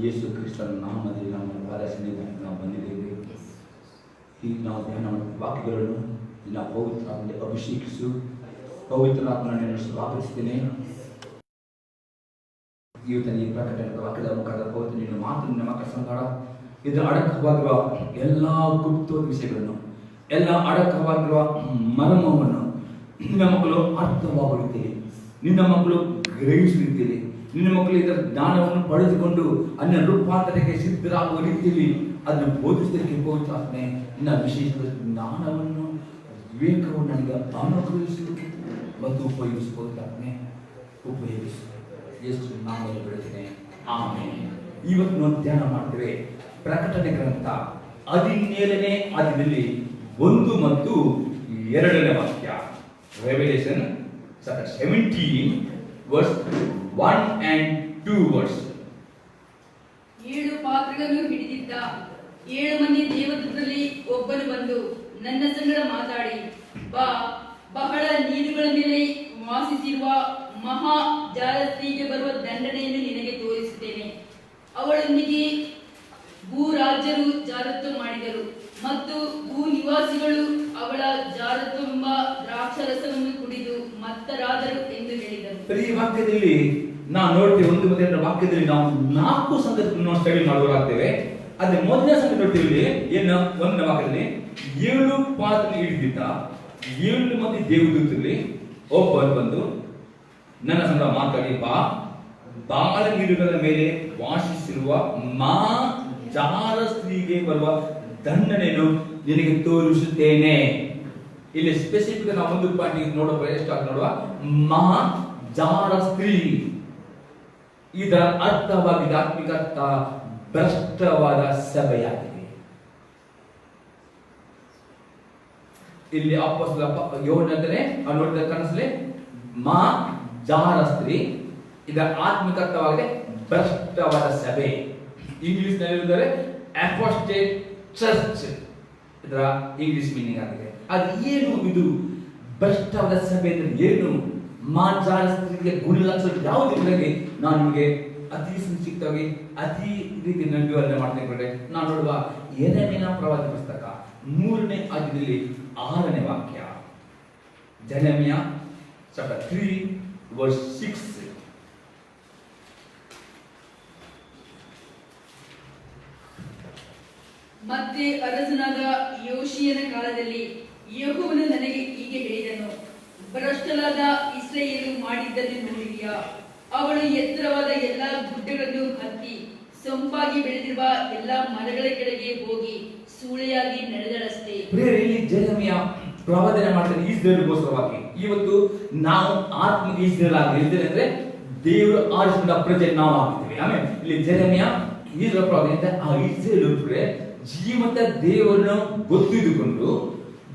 ಯೇಸು ಕ್ರಿಸ್ತನ ನಾಮದಲ್ಲಿ ನಮ್ಮ ಪಾದ ಸನ್ನಿಧಾನಕ್ಕೆ ನಾವು ಬಂದಿದ್ದೇವೆ. ಈಗ ನಾವು ಧ್ಯಾನ ವಾಕ್ಯಗಳನ್ನು ನಿನ್ನ ಪವಿತ್ರಾತ್ಮದಲ್ಲಿ ಅಭಿಷೇಕಿಸು. ಪವಿತ್ರಾತ್ಮನನ್ನು ಸ್ವಾಗತಿಸ್ತೇನೆ. ಇವತ್ತು ಈ ಪ್ರಕಟಣೆ ವಾಕ್ಯದ ಮುಖಾಂತರ ಪವಿತ್ರ ನೀನು ಮಾತು ನಿನ್ನ ಮಕ್ಕಳ ಸಂಗಡ ಇದರ ಅಡಕವಾಗಿರುವ ಎಲ್ಲ ಗುಪ್ತ ವಿಷಯಗಳನ್ನು, ಎಲ್ಲ ಅಡಕವಾಗಿರುವ ಮರ್ಮವನ್ನು ನಿನ್ನ ಮಕ್ಕಳು ಅರ್ಥವಾಗುತ್ತೀರಿ, ನಿನ್ನ ಮಕ್ಕಳು ಗ್ರಹಿಸುತ್ತೀರಿ. ನಿನ್ನ ಮಕ್ಕಳು ಇದರ ಜ್ಞಾನವನ್ನು ಪಡೆದುಕೊಂಡು ಅನ್ಯ ರೂಪಾಂತರಕ್ಕೆ ಸಿದ್ಧರಾಗುವ ರೀತಿಯಲ್ಲಿ ಅದನ್ನು ಬೋಧಿಸಲಿಕ್ಕೆ ಪವಿತ್ರಾತ್ಮೆ ನಿನ್ನ ವಿಶೇಷ ಜ್ಞಾನವನ್ನು, ವಿವೇಕವನ್ನು ನನಗೆ ಅನುಗ್ರಹಿಸು ಮತ್ತು ಉಪಯೋಗಿಸು. ಪವಿತ್ರಾತ್ಮೆ ಉಪಯೋಗಿಸು. ಎಷ್ಟು ನಾಮದಲ್ಲಿ ಬೆಳೆದಿದೆ. ಆಮೇಲೆ ಇವತ್ತು ನಾವು ಧ್ಯಾನ ಮಾಡ್ತೇವೆ ಪ್ರಕಟಣೆ ಗ್ರಂಥ 17ನೇ ಅಧ್ಯಾಯದಲ್ಲಿ 1 ಮತ್ತು 2ನೇ ವಾಕ್ಯ. Revolution chapter 17 verse 1 and 2 verse. 7 ಪಾತ್ರೆಗಳನ್ನು ಹಿಡಿದಿದ್ದ 7 ಮಂದಿ ದೇವದೂತರಲ್ಲಿ ಒಬ್ಬನು ಬಂದು ನನ್ನ ಸಂಗಡ ಮಾತಾಡಿ, ಬಾ, ಬಹಳ ನೀರುಗಳ ಮೇಲೆ ವಾಸಿಸಿರುವ ಮಹಾ ಜಾರಸ್ತ್ರೀಗೆ ಬರುವ ದಂಡನೆಯನ್ನು ನಿನಗೆ ತೋರಿಸುತ್ತೇನೆ. ಅವಳೊಂದಿಗೆ ಭೂರಾಜ್ಯರು ಜಾರತ್ವ ಮಾಡಿದರು ಮತ್ತು ಭೂ ನಿವಾಸಿಗಳು ಅವಳ ಜಾರತ್ವೆಂಬ ದ್ರಾಕ್ಷಾರಸವನ್ನು ಕುಡಿದು ಮತ್ತರಾದರು ಎಂದು ಹೇಳಿದರು. ಈ ವಾಕ್ಯದಲ್ಲಿ ನಾವು ನೋಡ್ತೇವೆ, 1 ಮತ್ತು 2 ವಾಕ್ಯದಲ್ಲಿ ನಾವು 4 ಸಂಗತಿಗಳನ್ನು ಸ್ಟಡಿ ಮಾಡುವಾಗ್ತೇವೆ. ಅದೇ ಮೊದಲನೇ ಸಂಗತಿ ನೋಡ್ತೀವಿ, ಏನು 1ನೇ ವಾಕ್ಯದಲ್ಲಿ 7 ಪಾತ್ರೆ ಹಿಡಿದಿದ್ದ 7 ಮಂದಿ ದೇವದೂತರಲ್ಲಿ ಒಬ್ಬನು ಬಂದು ನನ್ನ ಸಂಗಡ ಮಾತಾಡಿ, ಬಾ, ಬಹಳ ನೀರುಗಳ ಮೇಲೆ ವಾಸಿಸಿರುವ ಜಾರ ಸ್ತ್ರೀಗೆ ಬರುವ ದಂಡನೆಯನ್ನು ನಿನಗೆ ತೋರಿಸುತ್ತೇನೆ. ಇಲ್ಲಿ ಸ್ಪೆಸಿಫಿಕ್ ನಾವು 1 ಪಾಯಿಂಟ್ ನೋಡುವ ಜಾರ ಸ್ತ್ರೀ. ಇದರ ಅರ್ಥವಾಗಿದೆ ಆತ್ಮಿಕ ಅರ್ಥ ಭ್ರಷ್ಟವಾದ ಸಭೆಯಾಗಿದೆ. ಇಲ್ಲಿ ಅಪೊಸ್ತಲ ಯೋಹನನೇ ನೋಡಿದ ಕನಸಲ್ಲಿ ಜಾರ ಸ್ತ್ರೀ, ಇದರ ಆತ್ಮಿಕ ಅರ್ಥವಾಗಿದೆ ಭ್ರಷ್ಟವಾದ ಸಭೆ. ಇಂಗ್ಲಿಷ್ ನಲ್ಲಿ ಹೇಳಿದರೆ ಅಪೋಸ್ಟೇಟ್ ಚರ್ಚ್, ಇದರ ಇಂಗ್ಲಿಷ್ ಮೀನಿಂಗ್ ಆಗಿದೆ. ಅದು ಏನು ಇದು ಭ್ರಷ್ಟವಾದ ಸಭೆ ಅಂದ್ರೆ ಏನು? ಜಾರ ಸ್ತ್ರೀಗೆ ಗುಣಲಕ್ಷಣ ಯಾವುದು ಇಲ್ಲದೆ ನಾನು ನಿಮಗೆ ಅತಿ ಸಂಕ್ಷಿಪ್ತವಾಗಿ ಅತಿ ರೀತಿಯಲ್ಲಿ ವಿವರಣೆ ಮಾಡ್ತೇನೆ. ನಾವು ನೋಡುವ ಯೆರೆಮೀಯನ ಪ್ರವಾದಿ ಪುಸ್ತಕ 3ನೇ ಅಧ್ಯಾಯದಲ್ಲಿ 6ನೇ ವಾಕ್ಯ. ಯೆರೆಮೀಯ chapter 3 verse 6. ಮತ್ತೆ ಅರಸನಾದ ಯೋಷಿಯನ ಕಾಲದಲ್ಲಿ ಯೆಹೋವನು ನನಗೆ ಹೀಗೆ ಹೇಳಿದನು, ಭ್ರಷ್ಟಲಾದ ಇಸ್ರಾಯೇಲು ಮಾಡಿದ್ದನ್ನು ನೋಡಿದೆಯಾ? ಅವಳು ಎತ್ತರವಾದ ಎಲ್ಲಾ ಗುಡ್ಡಗಳನ್ನು ಹತ್ತಿ ಸೊಂಪಾಗಿ ಬೆಳೆದಿರುವ ಎಲ್ಲಾ ಮರಗಳ ಕೆಳಗೆ ಹೋಗಿ ಸೂಳೆಯಾಗಿ ನಡೆದಳಷ್ಟೇ. ಇಲ್ಲಿ ಯೆರೆಮೀಯ ಪ್ರವಾದನೆ ಮಾಡ್ತಾರೆ ಇಸ್ರೇಲ್ಗೋಸ್ಕರವಾಗಿ. ಇವತ್ತು ನಾವು ಆತ್ಮಿಕ ಇಸ್ರೇಲ್ ಆಗಿದ್ದೇವೆ ಅಂದ್ರೆ ದೇವರು ಆರಿಸಿದ ಪ್ರಜೆ ನಾವು ಆಗಿದ್ದೇವೆ. ಆಮೇಲೆ ಇಲ್ಲಿ ಯೆರೆಮೀಯ ಇಸ್ರೇಲ್ ಪ್ರವಾದನೆ ಆ ಇಸ್ರೇಲ್ ಜೀವಂತ ದೇವರನ್ನು ಗೊತ್ತಿದ್ದುಕೊಂಡು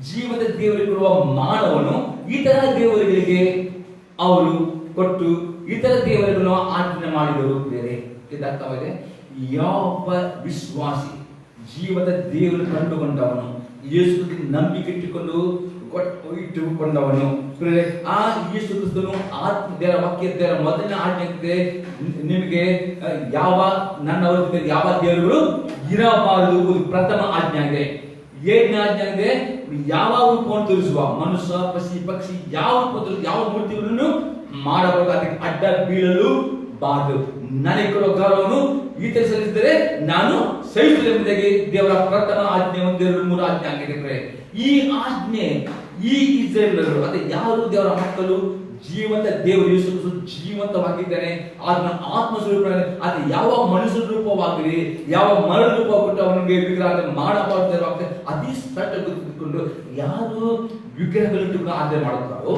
ಜೀವದ ದೇವರಿಗೆ ಕೊಡುವ ಮಾನವನ್ನು ಇತರ ದೇವರುಗಳಿಗೆ ಅವರು ಕೊಟ್ಟು ಇತರ ದೇವರುಗಳನ್ನು ಆರಾಧನೆ ಮಾಡಿದರು. ಬೇರೆ ಇದರ್ಥವಾಗಿದೆ, ಯಾವ ವಿಶ್ವಾಸಿ ಜೀವದ ದೇವರು ಕಂಡುಕೊಂಡವನು, ಯೇಸು ನಂಬಿಕೆ ಇಟ್ಟುಕೊಂಡವನು, ಆ ಯೇಸು ಕ್ರಿಸ್ತನು ದೇವರ ವಾಕ್ಯದ ಮೊದಲನೇ ಆಜ್ಞೆ ನಿಮಗೆ ನನ್ನ ಯಾವ ದೇವರುಗಳು ಇರಬಾರದು, ಪ್ರಥಮ ಆಜ್ಞೆ ಆಗಿದೆ. 7ನೇ ಆಜ್ಞೆ ಆಗಿದೆ, ಯಾವ ರೂಪವನ್ನು ತೋರಿಸುವ ಮನುಷ್ಯ, ಪಕ್ಷಿ ಯಾವ ಮೂರ್ತಿಗಳನ್ನು ಮಾಡಬಹುದು, ಅದಕ್ಕೆ ಅಡ್ಡ ಬೀಳಲು ಬಾರದು. ನನಗೆ ಕೊಡುವ ಗೌರವವನ್ನು ಈತ ಸಲ್ಲಿಸಿದರೆ ನಾನು ಸಹಿಸುವುದೆಂಬುದಾಗಿ ದೇವರ ಪ್ರಥಮ ಆಜ್ಞೆ 1, 2, 3 ಆಜ್ಞೆ ಆಗಿದೆ. ಈ ಆಜ್ಞೆ ಈ ಇಸ್ರೇಲರು ಅದೇ ಯಾರು ದೇವರ ಮಕ್ಕಳು, ಜೀವಂತ ದೇವರು ಯೇಸು ಜೀವಂತವಾಗಿದ್ದಾನೆ, ಅದನ್ನ ಆತ್ಮ ಸ್ವರೂಪ. ಅದು ಯಾವ ಮನುಷ್ಯ ರೂಪವಾಗಲಿ ಯಾವ ಮರಳ ರೂಪ ಕೊಟ್ಟು ಅವನಿಗೆ ವಿಗ್ರಹ ಮಾಡಬಾರ್ದು. ಅತಿ ಸ್ಪಷ್ಟ ಗೊತ್ತಿದ್ದುಕೊಂಡು ಯಾರು ವಿಗ್ರಹಗಳಿಟ್ಟು ಆಜ್ಞೆ ಮಾಡುತ್ತಾರೋ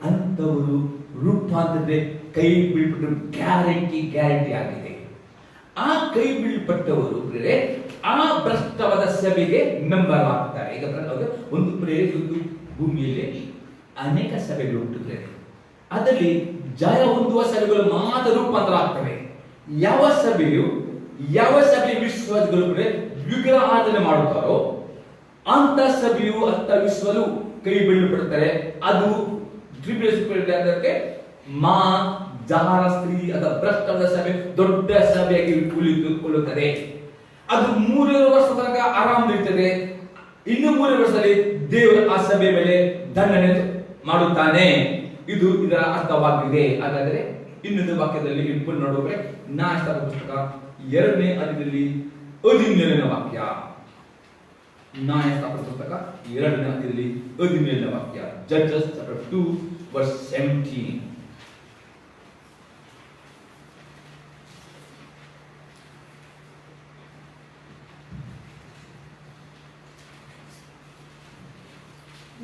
ಅಂತವರು ರೂಪಾಂತರತೆ ಕೈ ಬೀಳ್ಪಟ್ಟು ಗ್ಯಾರಂಟಿ ಆಗಿದೆ. ಆ ಕೈ ಬೀಳ್ಪಟ್ಟವರು ಆ ಭ್ರಷ್ಟವಾದ ಸಭೆಗೆ ಮೆಂಬರ್ ಆಗ್ತಾರೆ. ಈಗ ಒಂದು ಭೂಮಿಯಲ್ಲಿ ಅನೇಕ ಸಭೆಗಳು ಹುಟ್ಟುತ್ತವೆ. ಅದರಲ್ಲಿ ಜಯ ಹೊಂದುವ ಸಭೆಗಳು ಮಾತ್ರ ರೂಪಾಂತರ ಆಗ್ತವೆ. ಯಾವ ಸಭೆ ವಿಶ್ವಾಸಗಳು ವಿಗ್ರಹ ಆರಾಧನೆ ಮಾಡುತ್ತಾರೋ ಅಂತ ಸಭೆಯು ಅಂತ ವಿಶ್ವಲು ಕೈ ಬೀಳ್ಪಡುತ್ತಾರೆ. ಅದು ಜಾರ ಸ್ತ್ರೀ ಅಥವಾ ಭ್ರಷ್ಟವಾದ ಸಭೆ ದೊಡ್ಡ ಸಭೆ ಉಳಿದುಕೊಳ್ಳುತ್ತದೆ. ಅದು 3 ವರ್ಷ ತನಕ ಆರಾಮದಿರ್ತದೆ. ಇನ್ನು 3 ವರ್ಷದಲ್ಲಿ ದೇವರು ಆ ಸಭೆಯ ಮೇಲೆ ದಂಡನೆ ಮಾಡುತ್ತಾನೆ. ಇದು ಇದರ ಅರ್ಥವಾಗಿದೆ. ಹಾಗಾದರೆ ಇನ್ನೊಂದು ವಾಕ್ಯದಲ್ಲಿ ಇಟ್ಕೊಂಡು ನೋಡಿದ್ರೆ ನ್ಯಾಯಸ್ಥಾಪಕ ಪುಸ್ತಕ 2ನೇ ಅಧ್ಯಾಯದಲ್ಲಿ 17ನೇ ವಾಕ್ಯ. ನ್ಯಾಯಸ್ಥಾಪಕ ಪುಸ್ತಕ 2ನೇ ಅಧ್ಯಾಯದಲ್ಲಿ 17ನೇ ವಾಕ್ಯ. Judges chapter 2 verse 17.